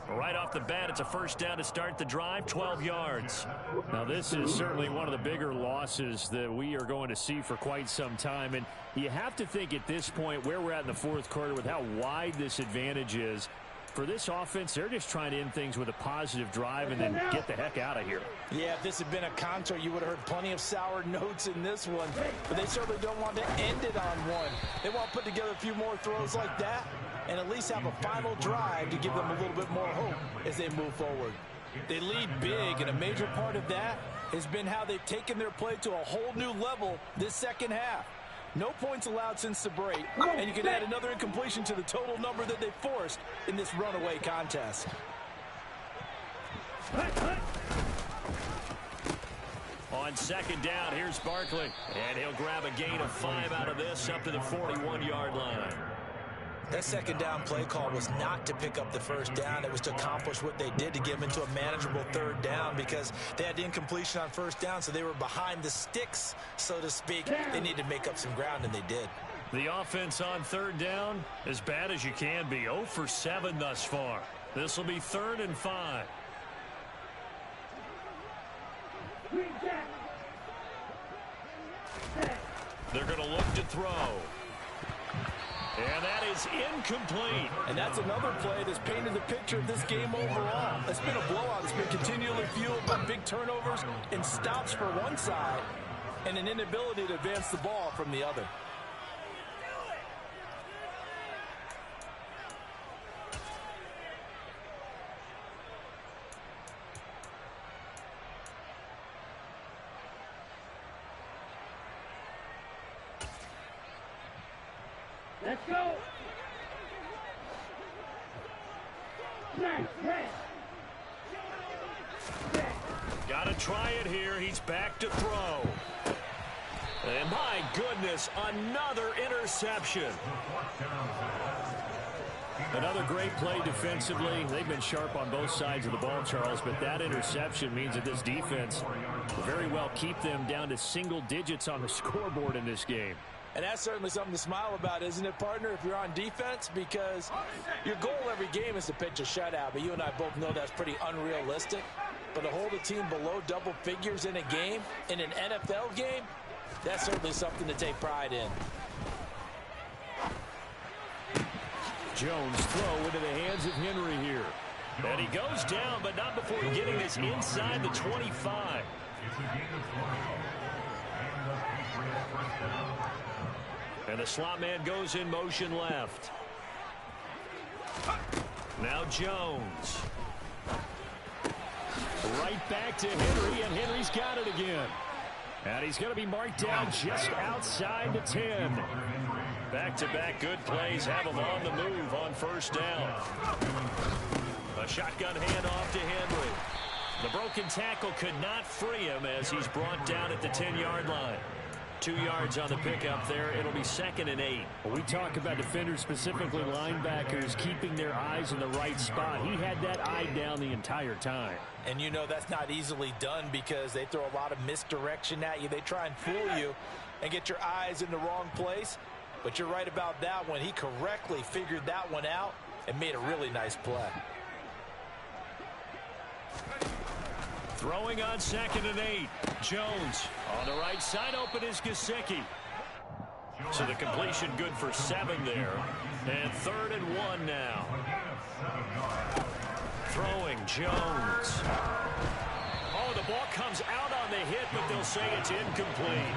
Right off the bat, it's a first down to start the drive, 12 yards. Now, this is certainly one of the bigger losses that we are going to see for quite some time. And you have to think at this point where we're at in the fourth quarter with how wide this advantage is. For this offense, they're just trying to end things with a positive drive and then get the heck out of here. Yeah, if this had been a concert, you would have heard plenty of sour notes in this one. But they certainly don't want to end it on one. They want to put together a few more throws like that and at least have a final drive to give them a little bit more hope as they move forward. They lead big, and a major part of that has been how they've taken their play to a whole new level this second half. No points allowed since the break, and you can add another incompletion to the total number that they forced in this runaway contest. On second down, here's Barkley, and he'll grab a gain of 5 out of this up to the 41-yard line. That second down play call was not to pick up the first down. It was to accomplish what they did to get them into a manageable third down because they had the incompletion on first down, so they were behind the sticks, so to speak. They needed to make up some ground, and they did. The offense on third down, as bad as you can be, 0 for 7 thus far. This will be 3rd and 5. They're going to look to throw. And that is incomplete. And that's another play that's painted the picture of this game overall. It's been a blowout. It's been continually fueled by big turnovers and stops for one side and an inability to advance the ball from the other. Let's go. Got to try it here. He's back to throw. And my goodness, another interception. Another great play defensively. They've been sharp on both sides of the ball, Charles, but that interception means that this defense will very well keep them down to single digits on the scoreboard in this game. And that's certainly something to smile about, isn't it, partner, if you're on defense? Because your goal every game is to pitch a shutout, but you and I both know that's pretty unrealistic. But to hold a team below double figures in a game, in an NFL game, that's certainly something to take pride in. Jones throw into the hands of Henry here. And he goes down, but not before getting this inside the 25. And the slot man goes in motion left. Now Jones. Right back to Henry, and Henry's got it again. And he's going to be marked down just outside the 10. Back-to-back good plays have him on the move on first down. A shotgun handoff to Henry. The broken tackle could not free him as he's brought down at the 10-yard line. 2 yards on the pickup there. It'll be 2nd and 8. Well, we talk about defenders, specifically linebackers, keeping their eyes in the right spot. He had that eye down the entire time. And you know that's not easily done because they throw a lot of misdirection at you. They try and fool you and get your eyes in the wrong place. But you're right about that one. He correctly figured that one out and made a really nice play. Throwing on 2nd and 8. Jones on the right side, open is Gesicki. So the completion good for 7 there. And 3rd and 1 now. Throwing Jones. Oh, the ball comes out on the hit, but they'll say it's incomplete.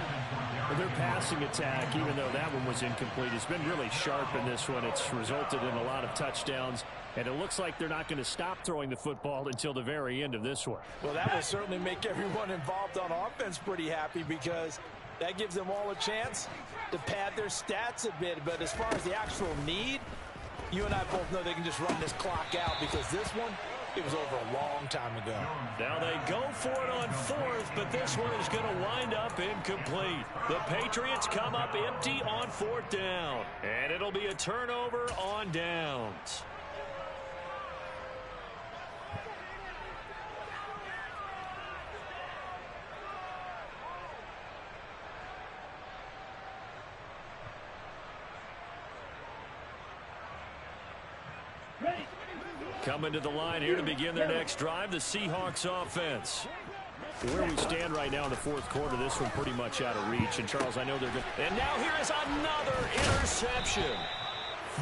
Their passing attack, even though that one was incomplete, has been really sharp in this one. It's resulted in a lot of touchdowns, and it looks like they're not going to stop throwing the football until the very end of this one. Well, that will certainly make everyone involved on offense pretty happy because that gives them all a chance to pad their stats a bit. But as far as the actual need, you and I both know they can just run this clock out because this one, it was over a long time ago. Now they go for it on 4th, but this one is going to wind up incomplete. The Patriots come up empty on 4th down, and it'll be a turnover on downs. Coming to the line here to begin their next drive, the Seahawks offense. Where we stand right now in the fourth quarter, this one pretty much out of reach. And, Charles, I know they're good. And now here is another interception.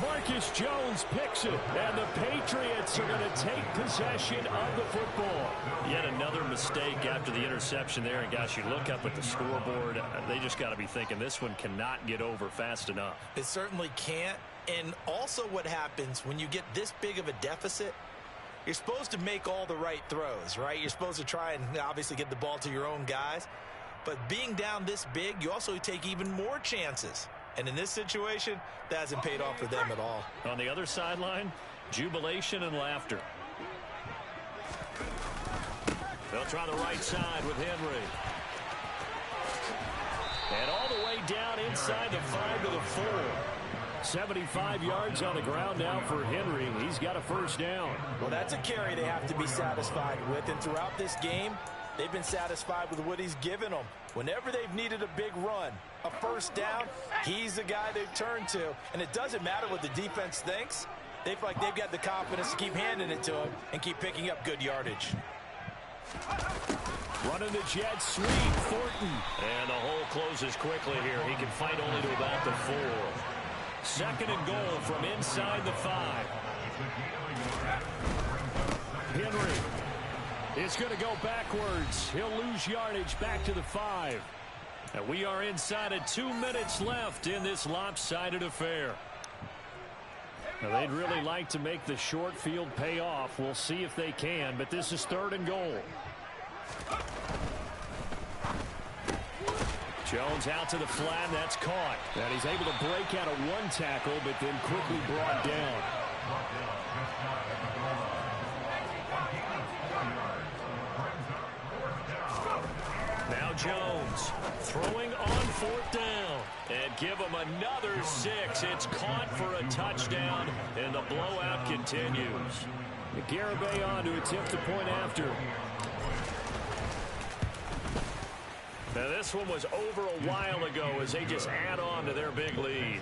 Marcus Jones picks it, and the Patriots are going to take possession of the football. Yet another mistake after the interception there. And, gosh, you look up at the scoreboard, they just got to be thinking this one cannot get over fast enough. It certainly can't. And also what happens when you get this big of a deficit, you're supposed to make all the right throws, right? You're supposed to try and obviously get the ball to your own guys. But being down this big, you also take even more chances. And in this situation, that hasn't paid off for them at all. On the other sideline, jubilation and laughter. They'll try the right side with Henry. And all the way down inside the 5 to the 4. 75 yards on the ground now for Henry. He's got a first down. Well, that's a carry they have to be satisfied with. And throughout this game, they've been satisfied with what he's given them. Whenever they've needed a big run, a first down, he's the guy they've turned to. And it doesn't matter what the defense thinks. They feel like they've got the confidence to keep handing it to him and keep picking up good yardage. Running the jet sweep, Thornton. And the hole closes quickly here. He can fight only to about the 4. Second and goal from inside the 5. Henry is going to go backwards. He'll lose yardage back to the 5. And we are inside of 2 minutes left in this lopsided affair. Now, they'd really like to make the short field pay off. We'll see if they can, but this is third and goal. Jones out to the flat, that's caught. And he's able to break out of one tackle, but then quickly brought down. Now Jones throwing on 4th down. And give him another 6. It's caught for a touchdown, and the blowout continues. Garibay on to attempt the point after. Now this one was over a while ago as they just add on to their big lead.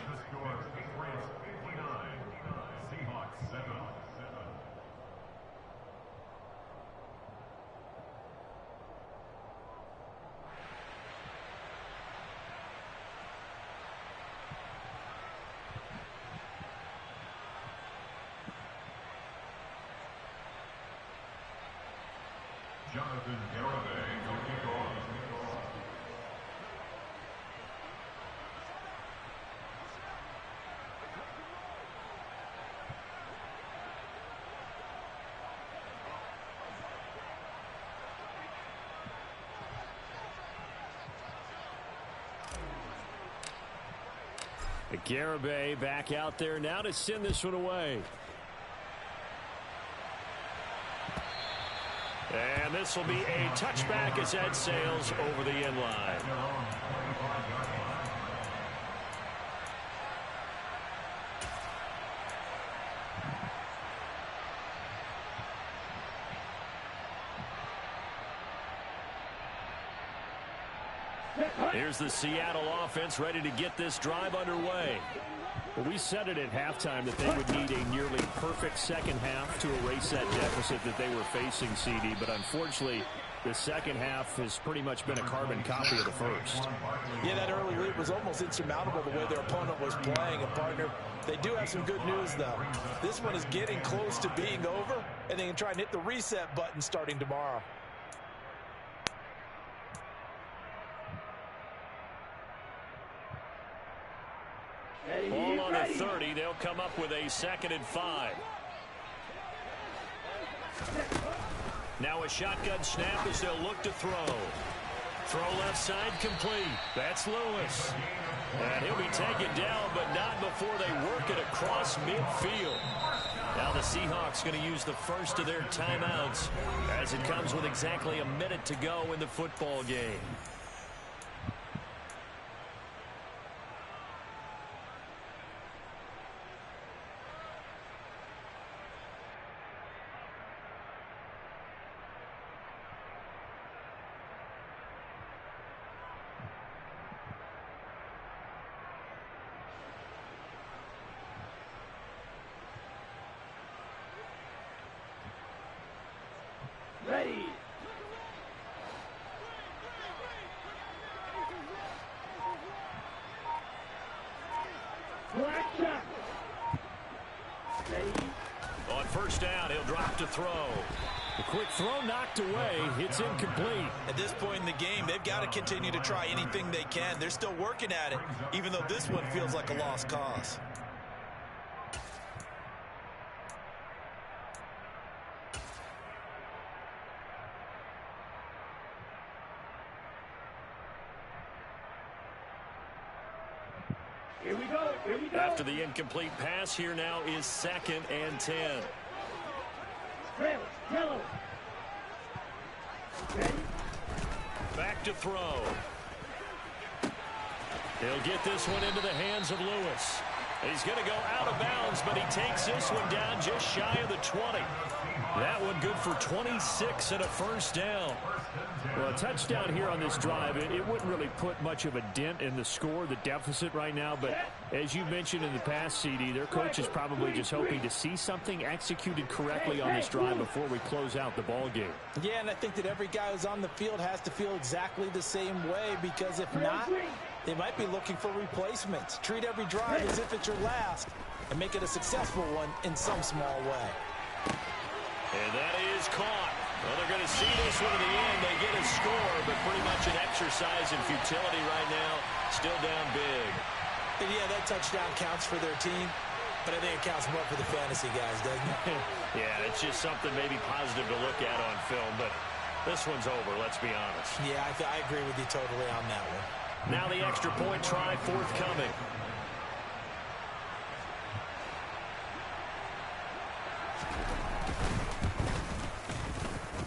Jonathan Garibay will kick off. Garibay back out there now to send this one away. And this will be a touchback as Ed sails over the end line. Here's the Seattle offense ready to get this drive underway. Well, we said it at halftime that they would need a nearly perfect second half to erase that deficit that they were facing, CD. But unfortunately, the second half has pretty much been a carbon copy of the first. Yeah, that early lead was almost insurmountable the way their opponent was playing. And, partner, they do have some good news, though. This one is getting close to being over, and they can try and hit the reset button starting tomorrow. Ball on the 30. They'll come up with a 2nd and 5. Now a shotgun snap as they'll look to throw. Throw left side complete. That's Lewis. And he'll be taken down, but not before they work it across midfield. Now the Seahawks going to use the first of their timeouts as it comes with exactly a minute to go in the football game. first down. He'll drop to throw. The quick throw knocked away. It's incomplete. At this point in the game, they've got to continue to try anything they can. They're still working at it, even though this one feels like a lost cause. Here we go. Here we go. After the incomplete pass, here now is 2nd and 10. Travis, yellow. Ready? Back to throw. He'll get this one into the hands of Lewis. He's going to go out of bounds, but he takes this one down just shy of the 20. That one good for 26 and a first down. Well, a touchdown here on this drive, it wouldn't really put much of a dent in the score, the deficit right now. But as you mentioned in the past, CD, their coach is probably just hoping to see something executed correctly on this drive before we close out the ball game. Yeah, and I think that every guy who's on the field has to feel exactly the same way, because if not, they might be looking for replacements. Treat every drive as if it's your last and make it a successful one in some small way. And that is caught. Well, they're going to see this one in the end. They get a score, but pretty much an exercise in futility right now. Still down big. And yeah, that touchdown counts for their team, but I think it counts more for the fantasy guys, doesn't it? Yeah, it's just something maybe positive to look at on film, but this one's over, let's be honest. Yeah, I agree with you totally on that one. Now the extra point try forthcoming.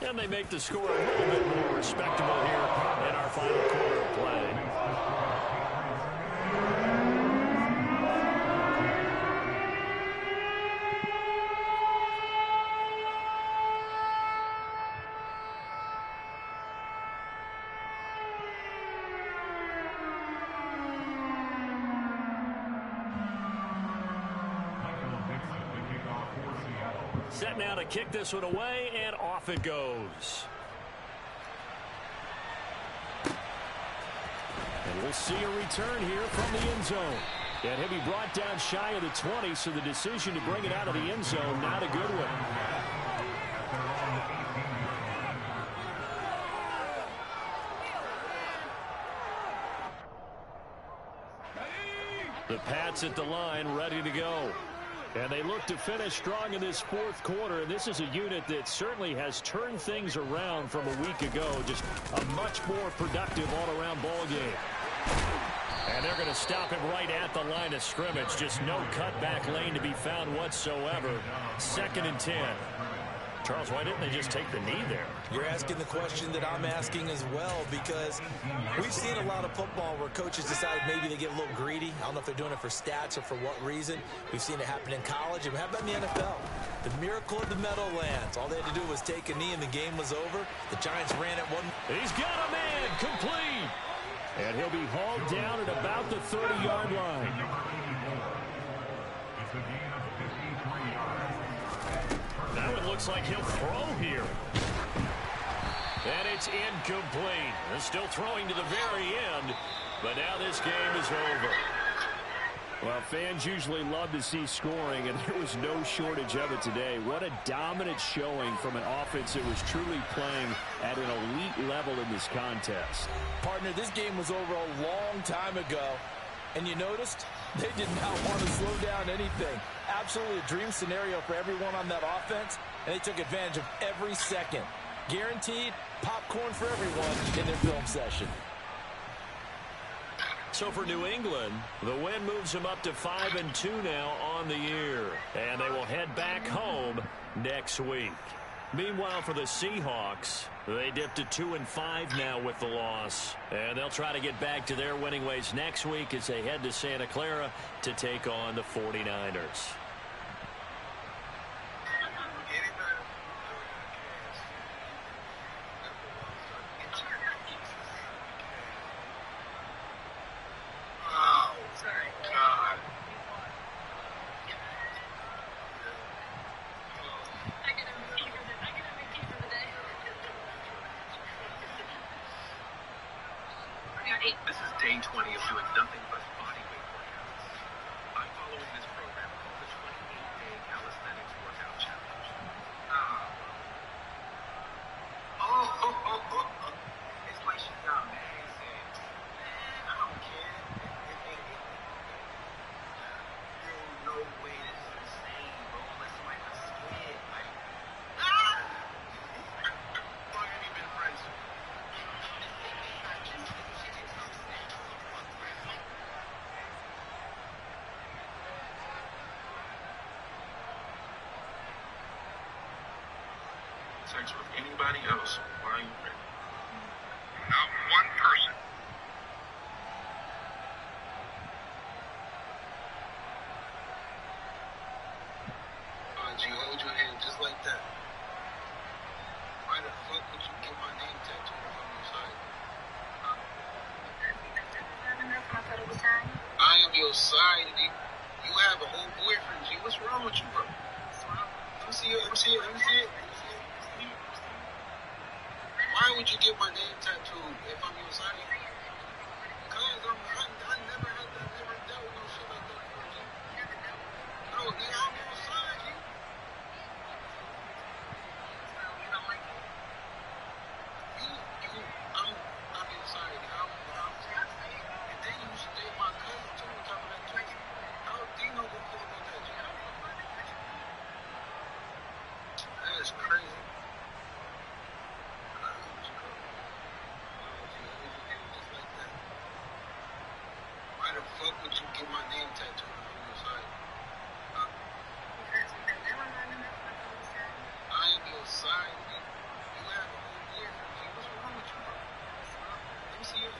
And they make the score a little bit more respectable here in our final quarter of play. Set now to kick this one away, and off it goes. And we'll see a return here from the end zone. And he'll be brought down shy of the 20, so the decision to bring it out of the end zone, not a good one. The Pats at the line, ready to go. And they look to finish strong in this fourth quarter. And this is a unit that certainly has turned things around from a week ago. Just a much more productive all-around ball game. And they're going to stop him right at the line of scrimmage. Just no cutback lane to be found whatsoever. 2nd and 10. Charles, why didn't they just take the knee there? You're asking the question that I'm asking as well, because we've seen a lot of football where coaches decide maybe they get a little greedy. I don't know if they're doing it for stats or for what reason. We've seen it happen in college, and how about in the NFL? The miracle of the Meadowlands. All they had to do was take a knee, and the game was over. The Giants ran it one. He's got a man, complete. And he'll be hauled down at about the 30-yard line. Now it looks like he'll throw here. And it's incomplete. They're still throwing to the very end, but now this game is over. Well, fans usually love to see scoring, and there was no shortage of it today. What a dominant showing from an offense that was truly playing at an elite level in this contest. Partner, this game was over a long time ago, and you noticed they did not want to slow down anything. Absolutely a dream scenario for everyone on that offense, and they took advantage of every second. Guaranteed popcorn for everyone in their film session. So for New England, the win moves them up to 5-2 now on the year. And they will head back home next week. Meanwhile, for the Seahawks, they dipped to 2-5 now with the loss. And they'll try to get back to their winning ways next week as they head to Santa Clara to take on the 49ers. This is day 20 of doing nothing but body weight workouts. I'm following this program called the 28-Day Calisthenics Workout Challenge. experience with anybody else, why are you ready? Not one person. G, hold your hand just like that. Why the fuck would you get my name tattooed on your side? I am your side, G. You have a whole boyfriend, G. What's wrong with you, bro? Let me see it. Why would you get my name tattooed if I'm your side? Because I never dealt with no shit like that before, G. No, nigga, I'm your side, G. I'm your side, G. And then you stay my cousin too on top of that too. How Dino gonna feel about that, G? That is crazy. Why the fuck would you get my name tattooed on your side? I am your side, G. You have a whole boyfriend, G. What's wrong with you, bro? Let me see it.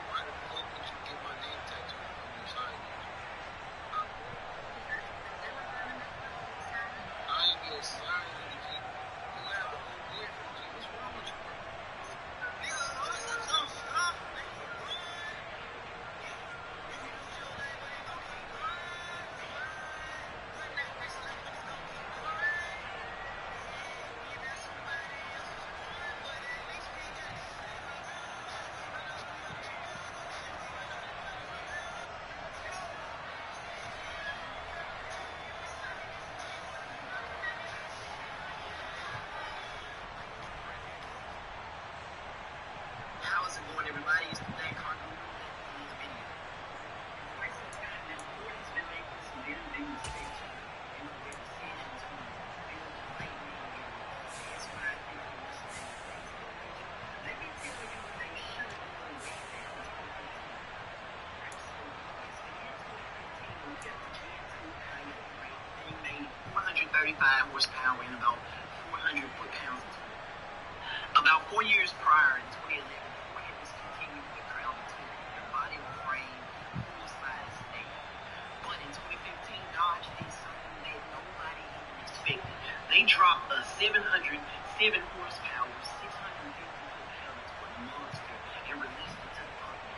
Why the fuck would you get my name tattooed on your side? I am your side, G. You have a whole boyfriend, G. What's wrong with you, bro? How's it going, everybody? It's the Black Card Guru in the video. For some time now, Jordan's been making some very big mistakes in their decision to build the lightning, and that's why I think he was saying things. Let me tell you what they should have done way back in 2015. Right? So, it's the year 2015, we got the G2 Coyote, right? They made 435 horsepower and about 400 foot-pounds of torque. About 4 years prior, in 2011, Ford had discontinued the Crown Victoria, their body frame, full-size sedan. But in 2015, Dodge did something that nobody even expected. They dropped a 707 horsepower, 650 foot-pound torque monster and released it to the public.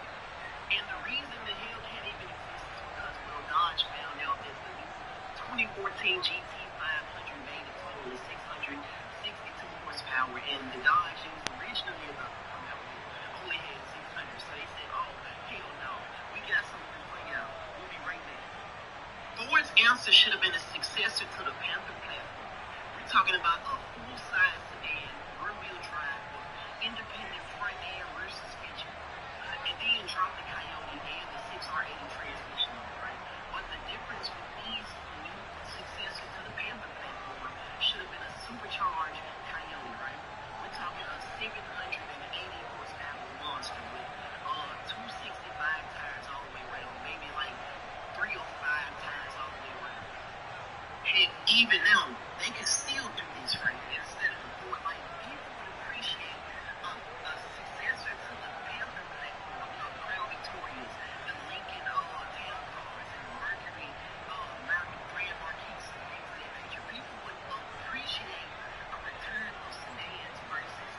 And the reason the Hellcat even exists is because, well, Dodge found out that the new 2014 GT500 made a total of 662 horsepower, and the Dodge it was originally about to come out with only had 600. So they said, oh, hell no, we got something for y'all. We'll be right back. Ford's answer should have been a successor to the Panther platform. We're talking about a full-size sedan, rear-wheel drive with independent front and rear suspension. And then drop the Coyote and the 6R80 transmission on it, right? But the difference with these new successors to the Panther platform should have been a supercharged Coyote, right? We're talking a 780 horsepower monster with 265 tires all the way around, maybe like 305 tires. even now, they can still do this right instead of the board. Like, people would appreciate a successor to the Panther Crown Victorias, the Lincoln Town Cars, and the Mercury, Brand Marquis, and things of that nature. People would appreciate a return of sedans versus